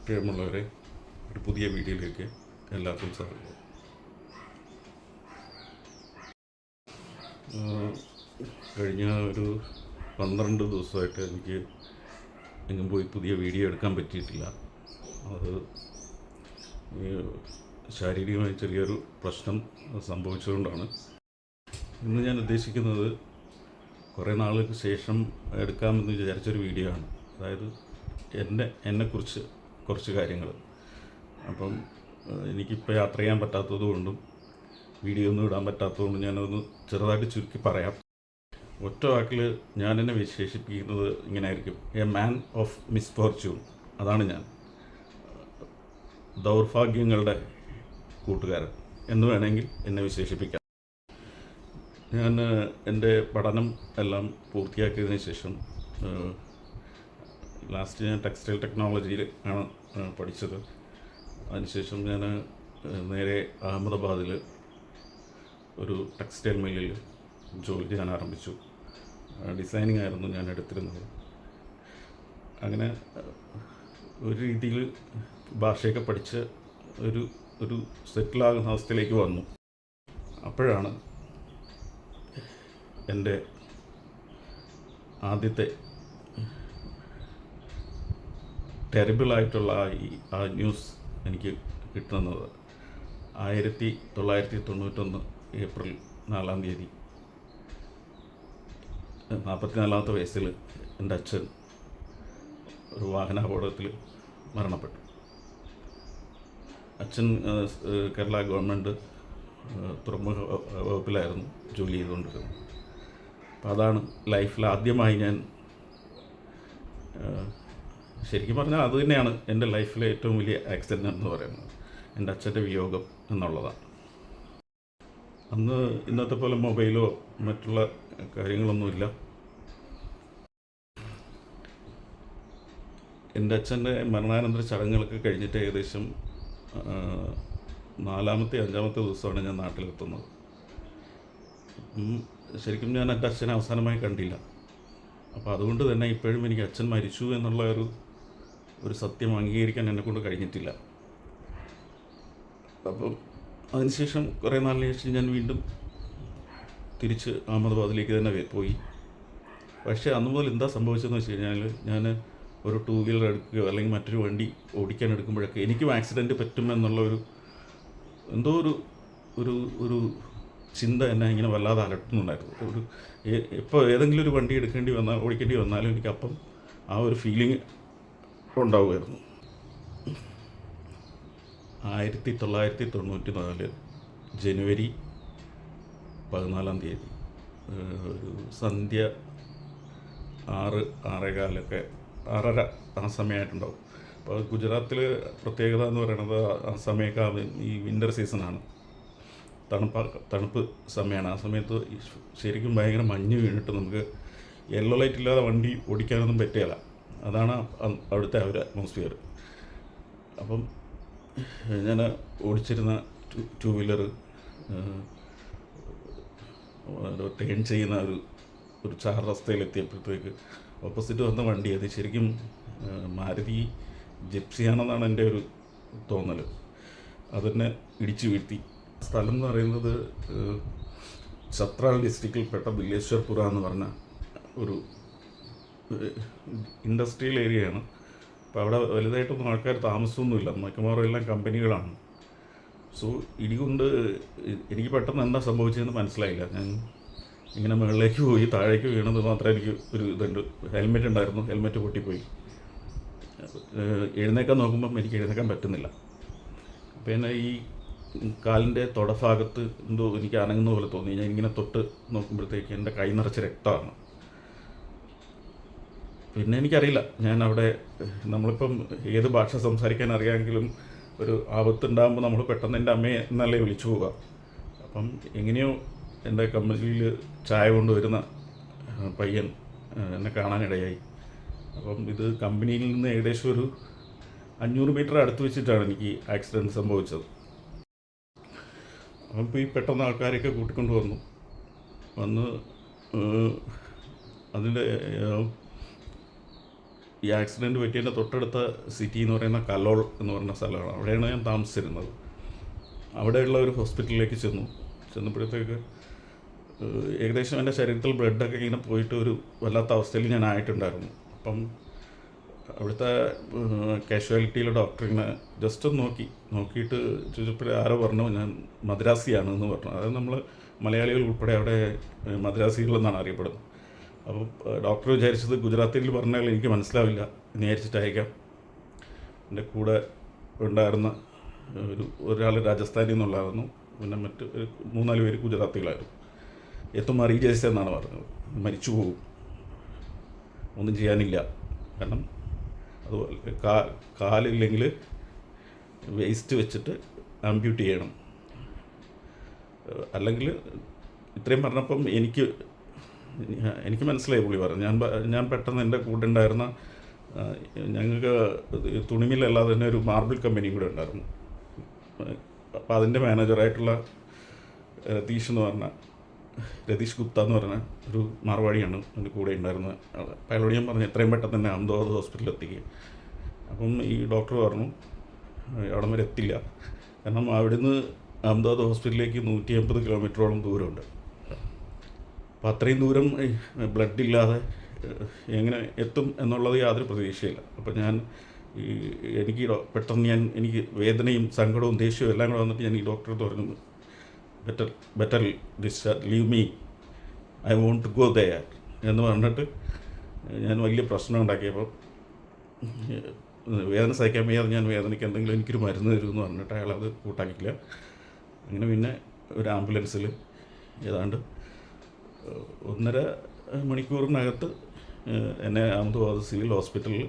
പ്രിയമുള്ളവരെ, ഒരു പുതിയ വീഡിയോയിലേക്ക് എല്ലാവർക്കും സ്വാഗതം. കഴിഞ്ഞ ഒരു 12 ദിവസമായിട്ട് എനിക്ക് എങ്ങും പോയി പുതിയ വീഡിയോ എടുക്കാൻ പറ്റിയിട്ടില്ല. അത് ശാരീരികമായി ചെറിയൊരു പ്രശ്നം സംഭവിച്ചതുകൊണ്ടാണ്. ഇന്ന് ഞാൻ ഉദ്ദേശിക്കുന്നത് കുറേ നാളുകൾക്ക് ശേഷം എടുക്കാമെന്ന് വിചാരിച്ചൊരു വീഡിയോ ആണ്. അതായത് എന്നെക്കുറിച്ച് കുറച്ച് കാര്യങ്ങൾ. അപ്പം എനിക്കിപ്പോൾ യാത്ര ചെയ്യാൻ പറ്റാത്തതുകൊണ്ടും വീഡിയോ ഒന്നും ഇടാൻ പറ്റാത്തതുകൊണ്ടും ഞാനൊന്ന് ചെറുതായിട്ട് ചുരുക്കി പറയാം. ഒറ്റ വാക്കിൽ ഞാൻ എന്നെ വിശേഷിപ്പിക്കുന്നത് ഇങ്ങനെ ആയിരിക്കും: എ മാൻ ഓഫ് മിസ്ഫോർച്യൂൺ. അതാണ് ഞാൻ. ദൗർഭാഗ്യങ്ങളുടെ കൂട്ടുകാരൻ എന്ന് വേണമെങ്കിൽ എന്നെ വിശേഷിപ്പിക്കാം. ഞാൻ എൻ്റെ പഠനം എല്ലാം പൂർത്തിയാക്കിയതിന് ശേഷം ലാസ്റ്റ് ഞാൻ ടെക്സ്റ്റൈൽ ടെക്നോളജിയിൽ ആണ് പഠിച്ചത്. അതിനുശേഷം ഞാൻ നേരെ അഹമ്മദാബാദിൽ ഒരു ടെക്സ്റ്റൈൽ മില്ലിൽ ജോലി ചെയ്യാൻ ആരംഭിച്ചു. ഡിസൈനിങ് ആയിരുന്നു ഞാൻ എടുത്തിരുന്നത്. അങ്ങനെ ഒരു രീതിയിൽ ഭാഷയൊക്കെ പഠിച്ച് ഒരു സെറ്റിലാകുന്ന അവസ്ഥയിലേക്ക് വന്നു. അപ്പോഴാണ് എൻ്റെ ആദ്യത്തെ ടെറിബിളായിട്ടുള്ള ആ ന്യൂസ് എനിക്ക് കിട്ടുന്നത് 1991 ഏപ്രിൽ 4-ാം തീയതി 44-ാമത്തെ വയസ്സിൽ എൻ്റെ അച്ഛൻ ഒരു വാഹനാപകടത്തിൽ മരണപ്പെട്ടു. അച്ഛൻ കേരള ഗവൺമെൻറ് തുറമുഖ വകുപ്പിലായിരുന്നു ജോലി ചെയ്തുകൊണ്ടിരുന്നത്. അപ്പോൾ അതാണ് ലൈഫിൽ ആദ്യമായി ഞാൻ, ശരിക്കും പറഞ്ഞാൽ അത് തന്നെയാണ് എൻ്റെ ലൈഫിലെ ഏറ്റവും വലിയ ആക്സിഡൻ്റ് എന്ന് പറയുന്നത്, എൻ്റെ അച്ഛൻ്റെ വിയോഗം എന്നുള്ളതാണ്. അന്ന് ഇന്നത്തെ പോലെ മൊബൈലോ മറ്റുള്ള കാര്യങ്ങളൊന്നുമില്ല. എൻ്റെ അച്ഛൻ്റെ മരണാനന്തര ചടങ്ങുകളൊക്കെ കഴിഞ്ഞിട്ട് ഏകദേശം 4-ാമത്തെ 5-ാമത്തെ ദിവസമാണ് ഞാൻ നാട്ടിലെത്തുന്നത്. ശരിക്കും ഞാൻ എൻ്റെ അച്ഛനെ അവസാനമായി കണ്ടില്ല. അപ്പോൾ അതുകൊണ്ട് തന്നെ ഇപ്പോഴും എനിക്ക് അച്ഛൻ മരിച്ചു എന്നുള്ള ഒരു സത്യം അംഗീകരിക്കാൻ എന്നെക്കൊണ്ട് കഴിഞ്ഞിട്ടില്ല. അപ്പം അതിനുശേഷം കുറേ നാളിന് ശേഷം ഞാൻ വീണ്ടും തിരിച്ച് അഹമ്മദാബാദിലേക്ക് തന്നെ പോയി. പക്ഷേ അന്ന് മുതൽ എന്താ സംഭവിച്ചതെന്ന് വെച്ച് കഴിഞ്ഞാൽ, ഞാൻ ഒരു 2 വീലർ എടുക്കുകയോ അല്ലെങ്കിൽ മറ്റൊരു വണ്ടി ഓടിക്കാൻ എടുക്കുമ്പോഴൊക്കെ എനിക്കും ആക്സിഡൻറ്റ് പറ്റുമെന്നുള്ള എന്തോ ഒരു ചിന്ത എന്നെ ഇങ്ങനെ വല്ലാതെ അലട്ടുന്നുണ്ടായിരുന്നു. ഇപ്പോൾ ഏതെങ്കിലും ഒരു വണ്ടി ഓടിക്കേണ്ടി വന്നാലും എനിക്കപ്പം ആ ഒരു ഫീലിംഗ് ഉണ്ടാവുമായിരുന്നു. 1994 ജനുവരി 14-ാം തീയതി ഒരു സന്ധ്യ 6-6:15 ആ സമയമായിട്ടുണ്ടാവും. അപ്പോൾ ഗുജറാത്തിൽ പ്രത്യേകത എന്ന് പറയുന്നത് ആ സമയമൊക്കെ ഈ വിൻ്റർ സീസണാണ്, തണുപ്പ് സമയമാണ്. ആ സമയത്ത് ശരിക്കും ഭയങ്കര മഞ്ഞ് വീണിട്ട് നമുക്ക് യെല്ലോ ലൈറ്റ് ഇല്ലാതെ വണ്ടി ഓടിക്കാനൊന്നും പറ്റുകയില്ല. അതാണ് അവിടുത്തെ ഒരു അറ്റ്മോസ്ഫിയർ. അപ്പം ഞാൻ ഓടിച്ചിരുന്ന 2 വീലർ ടേൺ ചെയ്യുന്ന ഒരു 4 റസ്തയിലെത്തിയപ്പോഴത്തേക്ക് ഓപ്പോസിറ്റ് വന്ന വണ്ടി, അത് ശരിക്കും മാരുതി ജിപ്സിയാണെന്നാണ് എൻ്റെ ഒരു തോന്നൽ. അതെന്നെ ഇടിച്ചു വീഴ്ത്തി. സ്ഥലം എന്ന് പറയുന്നത് ചത്രാൽ ഡിസ്ട്രിക്റ്റിൽപ്പെട്ട ബില്ലേശ്വർപുര എന്ന് പറഞ്ഞ ഒരു ഇൻഡസ്ട്രിയൽ ഏരിയയാണ്. അപ്പോൾ അവിടെ വലുതായിട്ടൊന്നും ആൾക്കാർ താമസമൊന്നുമില്ല, മിക്കവാറും എല്ലാം കമ്പനികളാണ്. സോ ഇടികൊണ്ട് എനിക്ക് പെട്ടെന്ന് എന്താ സംഭവിച്ചതെന്ന് മനസ്സിലായില്ല. ഞാൻ ഇങ്ങനെ മുകളിലേക്ക് പോയി താഴേക്ക് വീണത് മാത്രമേ എനിക്ക് ഒരു ഇതുണ്ട്. ഹെൽമെറ്റ് ഉണ്ടായിരുന്നു, ഹെൽമെറ്റ് പൊട്ടിപ്പോയി. എഴുന്നേക്കാൻ നോക്കുമ്പം എനിക്ക് എഴുന്നേക്കാൻ പറ്റുന്നില്ല. പിന്നെ ഈ കാലിൻ്റെ തൊടഭാഗത്ത് എന്തോ എനിക്ക് അനങ്ങുന്ന പോലെ തോന്നി. ഞാൻ ഇങ്ങനെ തൊട്ട് നോക്കുമ്പോഴത്തേക്ക് എൻ്റെ കൈ നിറച്ച് രക്തമാണ്. പിന്നെ എനിക്കറിയില്ല, ഞാൻ അവിടെ നമ്മളിപ്പം ഏത് ഭാഷ സംസാരിക്കാൻ അറിയാമെങ്കിലും ഒരു ആപത്തുണ്ടാകുമ്പോൾ നമ്മൾ പെട്ടെന്ന് എൻ്റെ അമ്മയെ എന്നല്ലേ വിളിച്ചു പോവുക. അപ്പം എങ്ങനെയോ എൻ്റെ കമ്പനിയിൽ ചായ കൊണ്ടുവരുന്ന പയ്യൻ എന്നെ കാണാനിടയായി. അപ്പം ഇത് കമ്പനിയിൽ നിന്ന് ഏകദേശം ഒരു 500 മീറ്റർ അടുത്ത് വെച്ചിട്ടാണ് എനിക്ക് ആക്സിഡൻറ്റ് സംഭവിച്ചത്. അപ്പം ഈ പെട്ടെന്ന് ആൾക്കാരെയൊക്കെ കൂട്ടിക്കൊണ്ട് വന്ന് അതിൻ്റെ ഈ ആക്സിഡൻറ്റ് പറ്റിയതിൻ്റെ തൊട്ടടുത്ത സിറ്റി എന്ന് പറയുന്ന കലോൾ എന്ന് പറയുന്ന സ്ഥലമാണ്. അവിടെയാണ് ഞാൻ താമസിച്ചിരുന്നത്. അവിടെയുള്ള ഒരു ഹോസ്പിറ്റലിലേക്ക് ചെന്നപ്പോഴത്തേക്ക് ഏകദേശം എൻ്റെ ശരീരത്തിൽ ബ്ലഡൊക്കെ ഇങ്ങനെ പോയിട്ട് ഒരു വല്ലാത്ത അവസ്ഥയിൽ ഞാൻ ആയിട്ടുണ്ടായിരുന്നു. അപ്പം അവിടുത്തെ കാഷ്വാലിറ്റിയിലെ ഡോക്ടറിനെ ജസ്റ്റ് ഒന്ന് നോക്കിയിട്ട് ചോദിച്ചപ്പോൾ ആരോ പറഞ്ഞു ഞാൻ മദ്രാസിയാണെന്ന് പറഞ്ഞു. അതായത് നമ്മൾ മലയാളികൾ ഉൾപ്പെടെ അവിടെ മദ്രാസികളെന്നാണ് അറിയപ്പെടുന്നത്. അപ്പോൾ ഡോക്ടർ വിചാരിച്ചത് ഗുജറാത്തിൽ പറഞ്ഞാൽ എനിക്ക് മനസ്സിലാവില്ല എന്ന് വിചാരിച്ചിട്ട് അയക്കാം. എൻ്റെ കൂടെ ഉണ്ടായിരുന്ന ഒരാൾ രാജസ്ഥാനിൽ നിന്നുള്ളതായിരുന്നു, പിന്നെ മറ്റ് 3-4 പേര് ഗുജറാത്തികളായിരുന്നു. എത്തും മാറി ജയിച്ച എന്നാണ് പറഞ്ഞത്. മരിച്ചു പോകും, ഒന്നും ചെയ്യാനില്ല, കാരണം അതുപോലെ കാലില്ലെങ്കിൽ വേസ്റ്റ് വെച്ചിട്ട് ആംപ്യൂട്ട് ചെയ്യണം. അല്ലെങ്കിൽ ഇത്രയും പറഞ്ഞപ്പം എനിക്ക് മനസ്സിലായി പുള്ളി പറഞ്ഞു. ഞാൻ പെട്ടെന്ന് എൻ്റെ കൂടെ ഉണ്ടായിരുന്ന ഞങ്ങൾക്ക് തുണിമില്ലല്ലാതെ തന്നെ ഒരു മാർബിൾ കമ്പനിയും കൂടെ ഉണ്ടായിരുന്നു. അപ്പോൾ അതിൻ്റെ മാനേജറായിട്ടുള്ള രതീഷ് ഗുപ്ത എന്ന് പറഞ്ഞ ഒരു മാർവാടിയാണ് എൻ്റെ കൂടെ ഉണ്ടായിരുന്നത്. അപ്പോൾ അയാളോട് ഞാൻ പറഞ്ഞു എത്രയും പെട്ടെന്ന് തന്നെ അഹമ്മദാബാദ് ഹോസ്പിറ്റലിൽ എത്തിക്കുക. അപ്പം ഈ ഡോക്ടർ പറഞ്ഞു അവിടം വരെ എത്തില്ല, കാരണം അവിടുന്ന് അഹമ്മദാബാദ് ഹോസ്പിറ്റലിലേക്ക് 150 കിലോമീറ്ററോളം ദൂരമുണ്ട്. അപ്പോൾ അത്രയും ദൂരം ബ്ലഡ് ഇല്ലാതെ എങ്ങനെ എത്തും എന്നുള്ളത് യാതൊരു പ്രതീക്ഷയില്ല. അപ്പോൾ എനിക്ക് പെട്ടെന്ന് എനിക്ക് വേദനയും സങ്കടവും ദേഷ്യവും എല്ലാം കൂടെ വന്നിട്ട് ഞാൻ ഈ ഡോക്ടറെ പറഞ്ഞു better discharge leave me, I want to go there എന്ന് പറഞ്ഞിട്ട് ഞാൻ വലിയ പ്രശ്നം ഉണ്ടാക്കിയപ്പോൾ വേദന സഹിക്കാൻ വയ്യാതെ ഞാൻ വേദനയ്ക്ക് എന്തെങ്കിലും എനിക്കൊരു മരുന്ന് തരുമെന്ന് പറഞ്ഞിട്ട് അയാളത് കൂട്ടാക്കിയില്ല. അങ്ങനെ പിന്നെ ഒരു ആംബുലൻസിൽ ഏതാണ്ട് 1.5 മണിക്കൂറിനകത്ത് എന്നെ അഹമ്മദാബാദ് സിവിൽ ഹോസ്പിറ്റലിൽ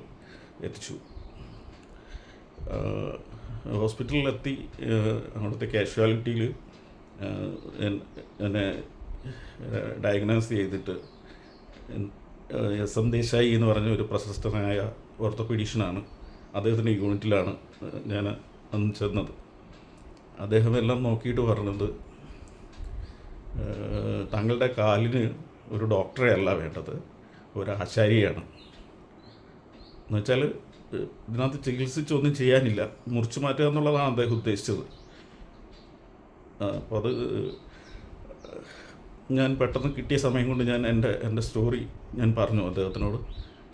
എത്തിച്ചു. ഹോസ്പിറ്റലിലെത്തി അവിടുത്തെ കാഷ്വാലിറ്റിയിൽ എന്നെ ഡയഗ്നോസ് ചെയ്തിട്ട് SM ദേശായി എന്ന് പറഞ്ഞ ഒരു പ്രശസ്തനായ ഓർത്തോപീഡീഷ്യനാണ്, അദ്ദേഹത്തിൻ്റെ യൂണിറ്റിലാണ് ഞാൻ അന്ന് ചെന്നത്. അദ്ദേഹം എല്ലാം നോക്കിയിട്ട് പറഞ്ഞത് താങ്കളുടെ കാലിന് ഒരു ഡോക്ടറെ അല്ല വേണ്ടത്, ഒരു ആശാരിയാണ്. എന്നുവെച്ചാൽ ഇതിനകത്ത് ചികിത്സിച്ചൊന്നും ചെയ്യാനില്ല, മുറിച്ചു മാറ്റുക എന്നുള്ളതാണ് അദ്ദേഹം ഉദ്ദേശിച്ചത്. അപ്പോൾ അത് ഞാൻ പെട്ടെന്ന് കിട്ടിയ സമയം കൊണ്ട് ഞാൻ എൻ്റെ സ്റ്റോറി ഞാൻ പറഞ്ഞു അദ്ദേഹത്തിനോട്.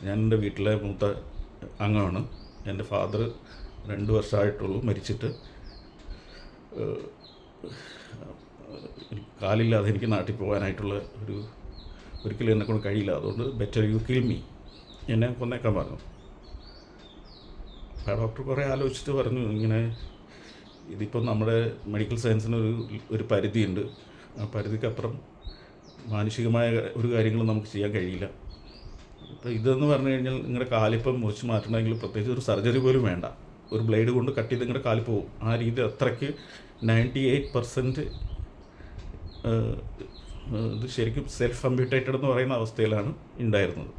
ഞാൻ എൻ്റെ വീട്ടിലെ മൂത്ത അംഗമാണ്. എൻ്റെ ഫാദർ 2 വർഷമായിട്ടുള്ളൂ മരിച്ചിട്ട്. കാലില്ലാതെ എനിക്ക് നാട്ടിൽ പോകാനായിട്ടുള്ള ഒരിക്കലും എന്നെക്കൊണ്ട് കഴിയില്ല, അതുകൊണ്ട് ബെറ്റർ യു കിൽ മീ, എന്നെ കൊന്നേക്കാൻ പറഞ്ഞു. ആ ഡോക്ടർ കുറേ ആലോചിച്ചിട്ട് പറഞ്ഞു ഇങ്ങനെ ഇതിപ്പം നമ്മുടെ മെഡിക്കൽ സയൻസിന് ഒരു പരിധിയുണ്ട്, ആ പരിധിക്കപ്പുറം മാനുഷികമായ ഒരു കാര്യങ്ങളും നമുക്ക് ചെയ്യാൻ കഴിയില്ല. ഇപ്പോൾ ഇതെന്ന് പറഞ്ഞു കഴിഞ്ഞാൽ നിങ്ങളുടെ കാലിപ്പം മുറിച്ച് മാറ്റണമെങ്കിൽ പ്രത്യേകിച്ച് ഒരു സർജറി പോലും വേണ്ട, ഒരു ബ്ലേഡ് കൊണ്ട് കട്ട് ചെയ്ത് നിങ്ങളുടെ കാലിൽ പോകും. ആ രീതി അത്രയ്ക്ക് 98% ഇത് ശരിക്കും സെൽഫ് അമ്പ്യൂട്ടേറ്റഡ് എന്ന് പറയുന്ന അവസ്ഥയിലാണ് ഉണ്ടായിരുന്നത്.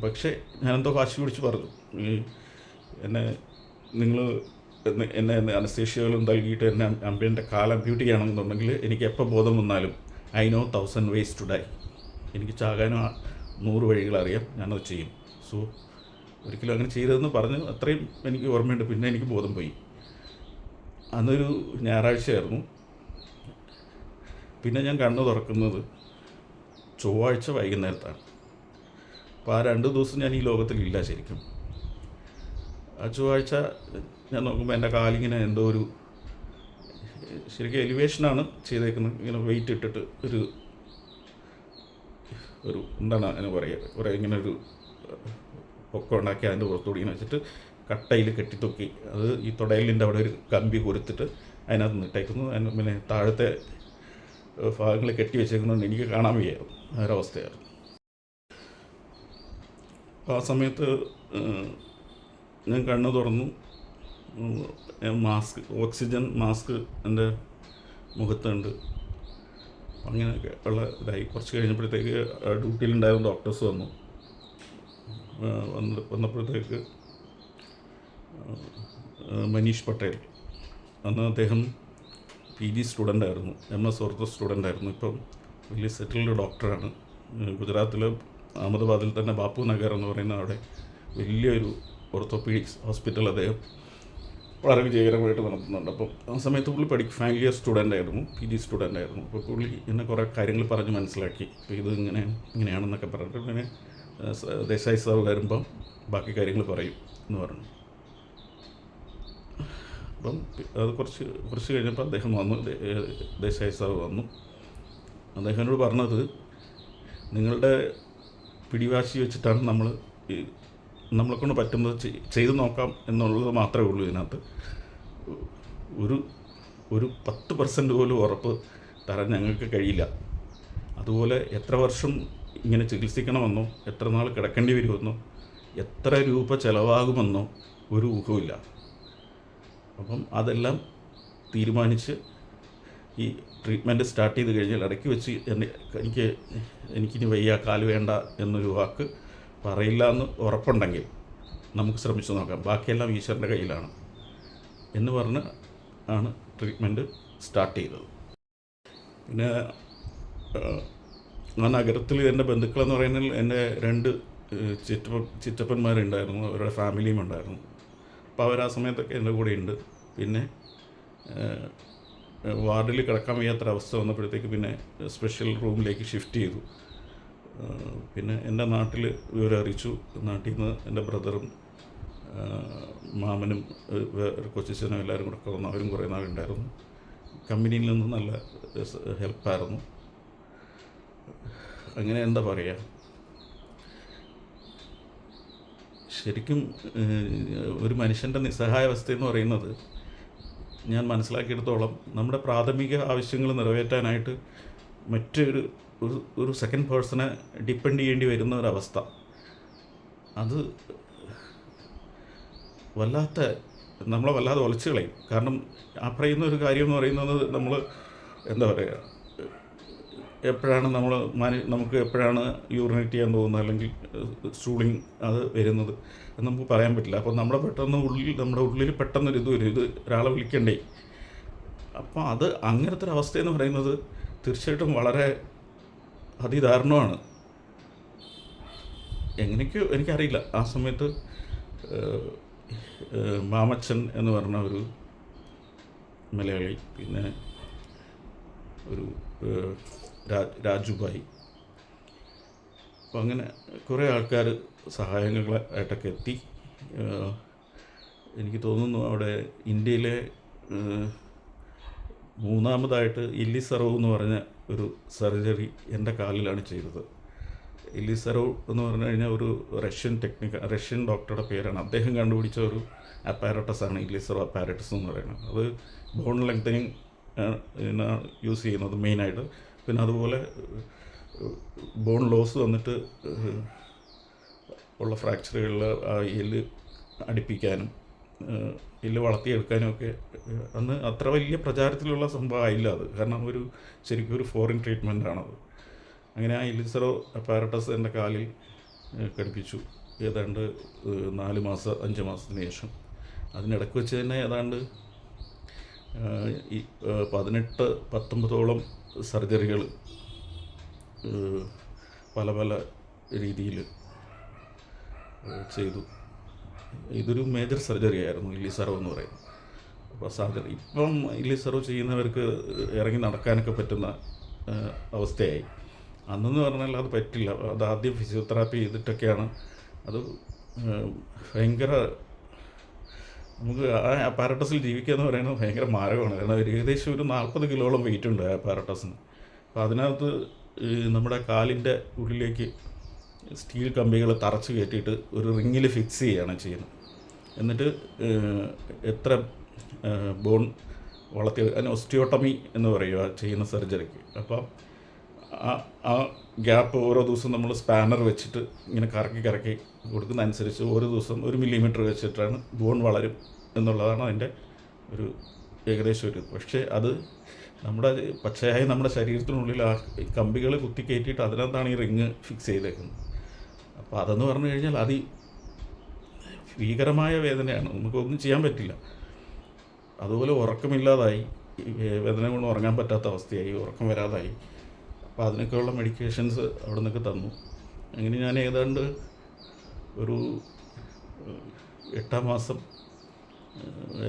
പക്ഷേ ഞാനെന്തോ വാശി പിടിച്ച് പറഞ്ഞു എന്നെ അനസ്തേഷ്യകളും നൽകിയിട്ട് എൻ്റെ കാൽ അമ്പ്യൂട്ട് ചെയ്യണമെന്നുണ്ടെങ്കിൽ എനിക്ക് എപ്പോൾ ബോധം വന്നാലും I know 1000 ways to die, എനിക്ക് ചാകാനും 100 വഴികളറിയാം, ഞാനത് ചെയ്യും. സോ ഒരിക്കലും അങ്ങനെ ചെയ്തതെന്ന് പറഞ്ഞ് അത്രയും എനിക്ക് ഓർമ്മയുണ്ട്. പിന്നെ എനിക്ക് ബോധം പോയി. അന്നൊരു ഞായറാഴ്ചയായിരുന്നു. പിന്നെ ഞാൻ കണ്ണു തുറക്കുന്നത് ചൊവ്വാഴ്ച വൈകുന്നേരത്താണ്. അപ്പോൾ ആ 2 ദിവസം ഞാൻ ഈ ലോകത്തിലില്ല ശരിക്കും. ആ ചൊവ്വാഴ്ച ഞാൻ നോക്കുമ്പോൾ എൻ്റെ കാലിങ്ങനെ എന്തോ ശരിക്കും എലിവേഷനാണ് ചെയ്തേക്കുന്നത്. ഇങ്ങനെ വെയിറ്റ് ഇട്ടിട്ട് ഒരു എന്താണ് അതിന് പറയുക, കുറേ ഇങ്ങനെ ഒരു പൊക്കം ഉണ്ടാക്കി അതിൻ്റെ പുറത്തുകൂടി ഇങ്ങനെ വെച്ചിട്ട് കട്ടയിൽ കെട്ടിത്തൊക്കി അത് ഈ തുടയലിൻ്റെ അവിടെ ഒരു കമ്പി കൊരുത്തിട്ട് അതിനകത്ത് നിട്ടേക്കുന്നു. അതിന് പിന്നെ താഴത്തെ ഭാഗങ്ങൾ കെട്ടി വെച്ചേക്കുന്നതുകൊണ്ട് എനിക്ക് കാണാൻ വയ്യായിരുന്നു, ആ ഒരവസ്ഥയായിരുന്നു. അപ്പോൾ ആ സമയത്ത് ഞാൻ കണ്ണ് തുറന്നു. ഓക്സിജൻ മാസ്ക് എൻ്റെ മുഖത്തുണ്ട്. അങ്ങനെയൊക്കെ ഉള്ള ഇതായി. കുറച്ച് കഴിഞ്ഞപ്പോഴത്തേക്ക് ഡ്യൂട്ടിയിലുണ്ടായിരുന്ന ഡോക്ടേഴ്സ് വന്നപ്പോഴത്തേക്ക് മനീഷ് പട്ടേൽ, അന്ന് അദ്ദേഹം PG സ്റ്റുഡൻ്റായിരുന്നു, MS ഓർത്തോ സ്റ്റുഡൻ്റായിരുന്നു. ഇപ്പം വലിയ സെറ്റിൽഡ് ഡോക്ടറാണ്. ഗുജറാത്തിൽ അഹമ്മദാബാദിൽ തന്നെ ബാപ്പു നഗർ എന്ന് പറയുന്ന അവിടെ വലിയൊരു ഓർത്തോപീഡിക്സ് ഹോസ്പിറ്റൽ അദ്ദേഹം വളരെ വിജയകരമായിട്ട് നടത്തുന്നുണ്ട്. അപ്പം ആ സമയത്ത് പുള്ളി ഫൈനൽ ഇയർ സ്റ്റുഡൻ്റ് ആയിരുന്നു, PG സ്റ്റുഡൻ്റ് ആയിരുന്നു. അപ്പോൾ പുള്ളി എന്നെ കുറേ കാര്യങ്ങൾ പറഞ്ഞ് മനസ്സിലാക്കി. അപ്പോൾ ഇത് ഇങ്ങനെയാണെന്നൊക്കെ പറഞ്ഞിട്ട് പിന്നെ ദേശായി സാവ് വരുമ്പം ബാക്കി കാര്യങ്ങൾ പറയും എന്ന് പറഞ്ഞു. അപ്പം അത് കുറച്ച് കഴിഞ്ഞപ്പോൾ അദ്ദേഹം വന്നു, ദേശായി സാവ് വന്നു. അദ്ദേഹം എന്നോട് പറഞ്ഞത്, നിങ്ങളുടെ പിടിവാശി വെച്ചിട്ടാണ് നമ്മളെക്കൊണ്ട് പറ്റുന്നത് ചെയ്തു നോക്കാം എന്നുള്ളത് മാത്രമേ ഉള്ളൂ. ഇതിനകത്ത് ഒരു 10% പോലും ഉറപ്പ് തരാൻ ഞങ്ങൾക്ക് കഴിയില്ല. അതുപോലെ എത്ര വർഷം ഇങ്ങനെ ചികിത്സിക്കണമെന്നോ എത്ര നാൾ കിടക്കേണ്ടി വരുമെന്നോ എത്ര രൂപ ചിലവാകുമെന്നോ ഒരു ഊഹമില്ല. അപ്പം അതെല്ലാം തീരുമാനിച്ച് ഈ ട്രീറ്റ്മെൻറ്റ് സ്റ്റാർട്ട് ചെയ്ത് കഴിഞ്ഞാൽ ഇടയ്ക്ക് വെച്ച് എനിക്കിനി വയ്യ, കാല് വേണ്ട എന്നൊരു വാക്ക് പറയില്ല എന്ന് ഉറപ്പുണ്ടെങ്കിൽ നമുക്ക് ശ്രമിച്ചു നോക്കാം, ബാക്കിയെല്ലാം ഈശ്വരൻ്റെ കയ്യിലാണ് എന്ന് പറഞ്ഞ് ആണ് ട്രീറ്റ്മെൻറ്റ് സ്റ്റാർട്ട് ചെയ്തത്. പിന്നെ ആ നഗരത്തിൽ എൻ്റെ ബന്ധുക്കളെന്ന് പറയുന്നത് എൻ്റെ 2 ചിറ്റപ്പന്മാരുണ്ടായിരുന്നു, അവരുടെ ഫാമിലിയും ഉണ്ടായിരുന്നു. അപ്പോൾ അവർ ആ സമയത്തൊക്കെ എൻ്റെ കൂടെ ഉണ്ട്. പിന്നെ വാർഡിൽ കിടക്കാൻ വയ്യാത്തൊരവസ്ഥ വന്നപ്പോഴത്തേക്ക് പിന്നെ സ്പെഷ്യൽ റൂമിലേക്ക് ഷിഫ്റ്റ് ചെയ്തു. പിന്നെ എൻ്റെ നാട്ടിൽ വിവരം അറിയിച്ചു. നാട്ടിൽ നിന്ന് എൻ്റെ ബ്രദറും മാമനും കൊച്ചിച്ചനും എല്ലാവരും കൂടെ വന്നു. അവരും കുറേ നാളുണ്ടായിരുന്നു. കമ്പനിയിൽ നിന്ന് നല്ല ഹെൽപ്പായിരുന്നു. അങ്ങനെ എന്താ പറയുക, ശരിക്കും ഒരു മനുഷ്യൻ്റെ നിസ്സഹായാവസ്ഥയെന്ന് പറയുന്നത് ഞാൻ മനസ്സിലാക്കിയെടുത്തോളം നമ്മുടെ പ്രാഥമിക ആവശ്യങ്ങൾ നിറവേറ്റാനായിട്ട് ഒരു സെക്കൻഡ് പേഴ്സണെ ഡിപ്പെൻഡ് ചെയ്യേണ്ടി വരുന്ന ഒരവസ്ഥ, അത് നമ്മളെ വല്ലാതെ ഒലച്ചു കളയും. കാരണം ആ പറയുന്ന ഒരു കാര്യം എന്ന് പറയുന്നത് നമ്മൾ എന്താ പറയുക, എപ്പോഴാണ് നമുക്ക് എപ്പോഴാണ് യൂറിനേറ്റ് ചെയ്യാൻ തോന്നുന്നത് അല്ലെങ്കിൽ സ്റ്റൂളിങ് അത് വരുന്നത് എന്ന് നമുക്ക് പറയാൻ പറ്റില്ല. അപ്പോൾ നമ്മുടെ ഉള്ളിൽ പെട്ടെന്നൊരിത് വരും, ഇത് ഒരാളെ വിളിക്കണ്ടേ. അപ്പോൾ അങ്ങനത്തെ ഒരു അവസ്ഥയെന്ന് പറയുന്നത് തീർച്ചയായിട്ടും വളരെ അതിദാരുണമാണ്. എങ്ങനെയൊക്കെയോ എനിക്കറിയില്ല. ആ സമയത്ത് മാമച്ചൻ എന്ന് പറഞ്ഞ ഒരു മലയാളി, പിന്നെ ഒരു രാജുഭായി, അപ്പോൾ അങ്ങനെ കുറേ ആൾക്കാർ സഹായങ്ങളായിട്ടൊക്കെ എത്തി. എനിക്ക് തോന്നുന്നു അവിടെ ഇന്ത്യയിലെ 3ാമതായിട്ട് ഇല്ലി സറോവ് എന്ന് പറഞ്ഞ ഒരു സർജറി എൻ്റെ കാലിലാണ് ചെയ്തത്. ഇല്ലി സറോവ് എന്ന് പറഞ്ഞു കഴിഞ്ഞാൽ ഒരു റഷ്യൻ ഡോക്ടറുടെ പേരാണ്. അദ്ദേഹം കണ്ടുപിടിച്ച ഒരു അപ്പാരറ്റസാണ് ഇല്ലി സറോ അപ്പാരറ്റസ് എന്ന് പറയുന്നത്. അത് ബോൺ ലെങ്തനിങ് യൂസ് ചെയ്യുന്നത് മെയിനായിട്ട്. പിന്നെ അതുപോലെ ബോൺ ലോസ് വന്നിട്ട് ഉള്ള ഫ്രാക്ചറുകളിൽ ആ എല്ല് അടുപ്പിക്കാനും എല്ല് വളർത്തിയെടുക്കാനും ഒക്കെ അന്ന് അത്ര വലിയ പ്രചാരത്തിലുള്ള സംഭവമായില്ല അത്. കാരണം ശരിക്കും ഒരു ഫോറിൻ ട്രീറ്റ്മെൻറ്റാണത്. അങ്ങനെ ആ ഇല്ലി സറോ അപ്പാരറ്റസ് എൻ്റെ കാലിൽ ഘടിപ്പിച്ചു ഏതാണ്ട് 5 മാസത്തിന് ശേഷം. അതിനിടയ്ക്ക് വെച്ച് തന്നെ ഏതാണ്ട് 18-19 സർജറികൾ പല രീതിയിൽ ചെയ്തു. ഇതൊരു മേജർ സർജറി ആയിരുന്നു ഇല്ലി സറോ എന്ന് പറയുന്നത്. അപ്പോൾ ഇപ്പം ഇല്ലി സറോ ചെയ്യുന്നവർക്ക് ഇറങ്ങി നടക്കാനൊക്കെ പറ്റുന്ന അവസ്ഥയായി. അന്നെന്ന് പറഞ്ഞാൽ അത് പറ്റില്ല. അത് ആദ്യം ഫിസിയോതെറാപ്പി ചെയ്തിട്ടൊക്കെയാണ് അത് ഭയങ്കര, നമുക്ക് ആ അപ്പാരറ്റസിൽ ജീവിക്കുക എന്ന് പറയുന്നത് ഭയങ്കര മാരകമാണ്. കാരണം ഏകദേശം ഒരു 40 കിലോളം വെയിറ്റ് ഉണ്ട് ആ അപ്പാരറ്റസിന്. അപ്പോൾ അതിനകത്ത് നമ്മുടെ കാലിൻ്റെ ഉള്ളിലേക്ക് സ്റ്റീൽ കമ്പികൾ തറച്ച് കയറ്റിയിട്ട് ഒരു റിങ്ങിൽ ഫിക്സ് ചെയ്യുകയാണ് ചെയ്യുന്നത്. എന്നിട്ട് എത്ര ബോൺ വളർത്തി, അതിന് ഒസ്റ്റിയോട്ടമി എന്ന് പറയുക ചെയ്യുന്ന സർജറിക്ക്. അപ്പം ആ ഗ്യാപ്പ് ഓരോ ദിവസം നമ്മൾ സ്പാനർ വെച്ചിട്ട് ഇങ്ങനെ കറക്കി കൊടുക്കുന്ന അനുസരിച്ച് ഓരോ ദിവസം 1 മില്ലിമീറ്റർ വെച്ചിട്ടാണ് ബോൺ വളരും എന്നുള്ളതാണ് അതിൻ്റെ ഒരു ഏകദേശം പക്ഷേ അത് പച്ചയായി നമ്മുടെ ശരീരത്തിനുള്ളിൽ ആ കമ്പികൾ കുത്തി കയറ്റിയിട്ട് അതിനകത്താണ് ഈ റിങ് ഫിക്സ് ചെയ്തേക്കുന്നത്. അപ്പോൾ അതെന്ന് പറഞ്ഞു കഴിഞ്ഞാൽ ഭീകരമായ വേദനയാണ്, നമുക്കൊന്നും ചെയ്യാൻ പറ്റില്ല. അതുപോലെ ഉറക്കമില്ലാതായി, വേദന കൊണ്ട് ഉറങ്ങാൻ പറ്റാത്ത അവസ്ഥയായി, ഉറക്കം വരാതായി. അപ്പോൾ അതിനൊക്കെയുള്ള മെഡിക്കേഷൻസ് അവിടെ നിന്നൊക്കെ തന്നു. അങ്ങനെ ഞാൻ ഏതാണ്ട് ഒരു 8-ാം മാസം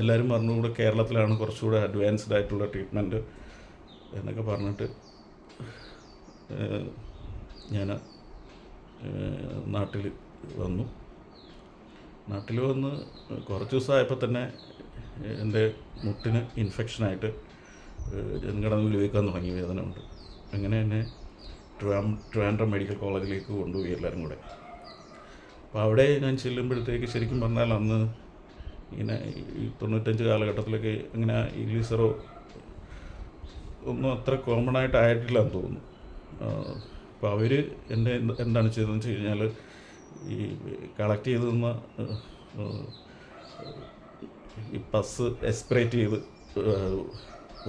എല്ലാവരും പറഞ്ഞുകൂടെ കേരളത്തിലാണ് കുറച്ചുകൂടെ അഡ്വാൻസ്ഡ് ആയിട്ടുള്ള ട്രീറ്റ്മെൻറ്റ് എന്നൊക്കെ പറഞ്ഞിട്ട് ഞാൻ നാട്ടിൽ വന്നു. നാട്ടിൽ വന്ന് കുറച്ച് ദിവസമായപ്പോൾ തന്നെ എൻ്റെ മുട്ടിന് ഇൻഫെക്ഷനായിട്ട് ജനകിടന്ന് ഉപയോഗിക്കാൻ തുടങ്ങി, വേദന ഉണ്ട്. അങ്ങനെ എന്നെ ട്രിവാൻഡ്രം മെഡിക്കൽ കോളേജിലേക്ക് കൊണ്ടുപോയി എല്ലാവരും കൂടെ. അപ്പോൾ അവിടെ ഞാൻ ചെല്ലുമ്പോഴത്തേക്ക് ശരിക്കും പറഞ്ഞാൽ അന്ന് ഇങ്ങനെ ഈ 95 കാലഘട്ടത്തിലൊക്കെ ഇങ്ങനെ ഇഗ്ലീസറോ ഒന്നും അത്ര കോമൺ ആയിട്ടായിട്ടില്ലെന്ന് തോന്നുന്നു. അപ്പോൾ അവർ എന്താണ് ചെയ്തതെന്ന് വെച്ച് കഴിഞ്ഞാൽ ഈ കളക്ട് ചെയ്ത് തന്ന ഈ പസ് എസ്പിറേറ്റ് ചെയ്ത്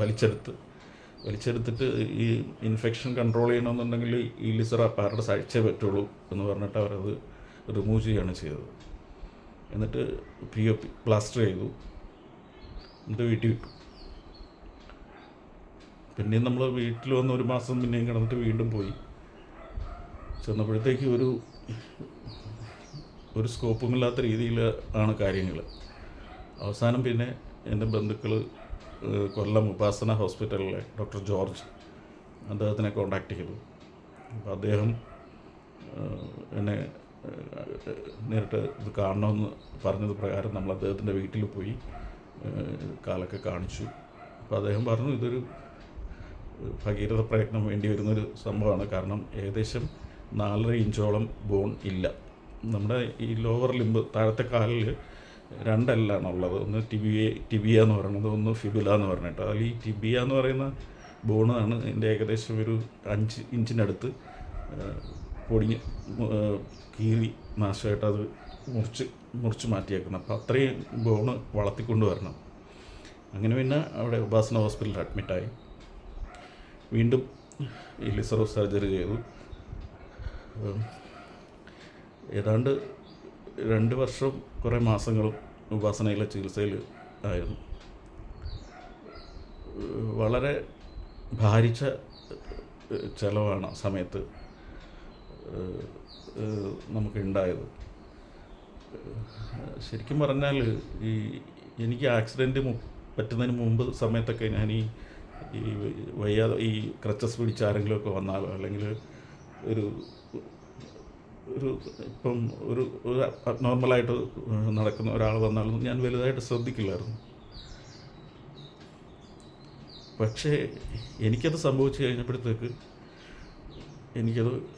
വലിച്ചെടുത്തിട്ട് ഈ ഇൻഫെക്ഷൻ കൺട്രോൾ ചെയ്യണമെന്നുണ്ടെങ്കിൽ ഈ ലിസർ അപ്പാരറ്റസ് അഴിച്ചേ പറ്റുള്ളൂ എന്ന് പറഞ്ഞിട്ട് അവരത് റിമൂവ് ചെയ്യുകയാണ് ചെയ്തത്. എന്നിട്ട് POP പ്ലാസ്റ്റർ ചെയ്തു, എന്നിട്ട് വീട്ടിൽ വിട്ടു. പിന്നെയും നമ്മൾ വീട്ടിൽ വന്ന് 1 മാസം പിന്നെയും കിടന്നിട്ട് വീണ്ടും പോയി. ചെന്നപ്പോഴത്തേക്ക് ഒരു സ്കോപ്പുമില്ലാത്ത രീതിയിൽ ആണ് കാര്യങ്ങൾ. അവസാനം പിന്നെ എൻ്റെ ബന്ധുക്കൾ കൊല്ലം ഉപാസന ഹോസ്പിറ്റലിലെ ഡോക്ടർ ജോർജ്, അദ്ദേഹത്തിനെ കോണ്ടാക്ട് ചെയ്തു. അപ്പോൾ അദ്ദേഹം എന്നെ നേരിട്ട് ഇത് കാണണമെന്ന് പറഞ്ഞത് പ്രകാരം നമ്മൾ അദ്ദേഹത്തിൻ്റെ വീട്ടിൽ പോയി കാലൊക്കെ കാണിച്ചു. അപ്പോൾ അദ്ദേഹം പറഞ്ഞു ഇതൊരു ഭഗീരഥ പ്രയത്നം വേണ്ടി വരുന്നൊരു സംഭവമാണ്. കാരണം ഏകദേശം 4.5 ഇഞ്ചോളം ബോൺ ഇല്ല. നമ്മുടെ ഈ ലോവർ ലിംബ്, താഴത്തെ കാലിൽ 2 എല്ലാണുള്ളത്. ഒന്ന് ടിബിയ എന്ന് പറയുന്നത്, ഒന്ന് ഫിബുല എന്ന് പറഞ്ഞിട്ട്. അതിൽ ഈ ടിബിയ എന്ന് പറയുന്ന ബോണാണ് എൻ്റെ ഏകദേശം ഒരു 5 ഇഞ്ചിനടുത്ത് പൊടിഞ്ഞ് കീറി നാശമായിട്ട് അത് മുറിച്ച് മാറ്റിയേക്കുന്നത്. അപ്പോൾ അത്രയും ബോണ് വളർത്തിക്കൊണ്ട് വരണം. അങ്ങനെ പിന്നെ അവിടെ ഉപാസന ഹോസ്പിറ്റലിൽ അഡ്മിറ്റായി. വീണ്ടും ഈ ലിസറോ സർജറി ചെയ്തു. ഏതാണ്ട് 2 വർഷം കുറേ മാസങ്ങളും ഉപാസനയിലെ ചികിത്സയിൽ ആയിരുന്നു. വളരെ ഭാരിച്ച ചിലവാണ് ആ സമയത്ത് നമുക്കുണ്ടായത്. ശരിക്കും പറഞ്ഞാൽ എനിക്ക് ആക്സിഡൻറ്റ് പറ്റുന്നതിന് മുമ്പ് സമയത്തൊക്കെ ഞാൻ ഈ വയ്യാതെ ഈ ക്രച്ചസ് പിടിച്ച് ആരെങ്കിലുമൊക്കെ വന്നാലോ അല്ലെങ്കിൽ ഒരു ഇപ്പം ഒരു നോർമലായിട്ട് നടക്കുന്ന ഒരാൾ വന്നാലും ഞാൻ വലുതായിട്ട് ശ്രദ്ധിക്കില്ലായിരുന്നു. പക്ഷേ എനിക്കത് സംഭവിച്ചു കഴിഞ്ഞപ്പോഴത്തേക്ക്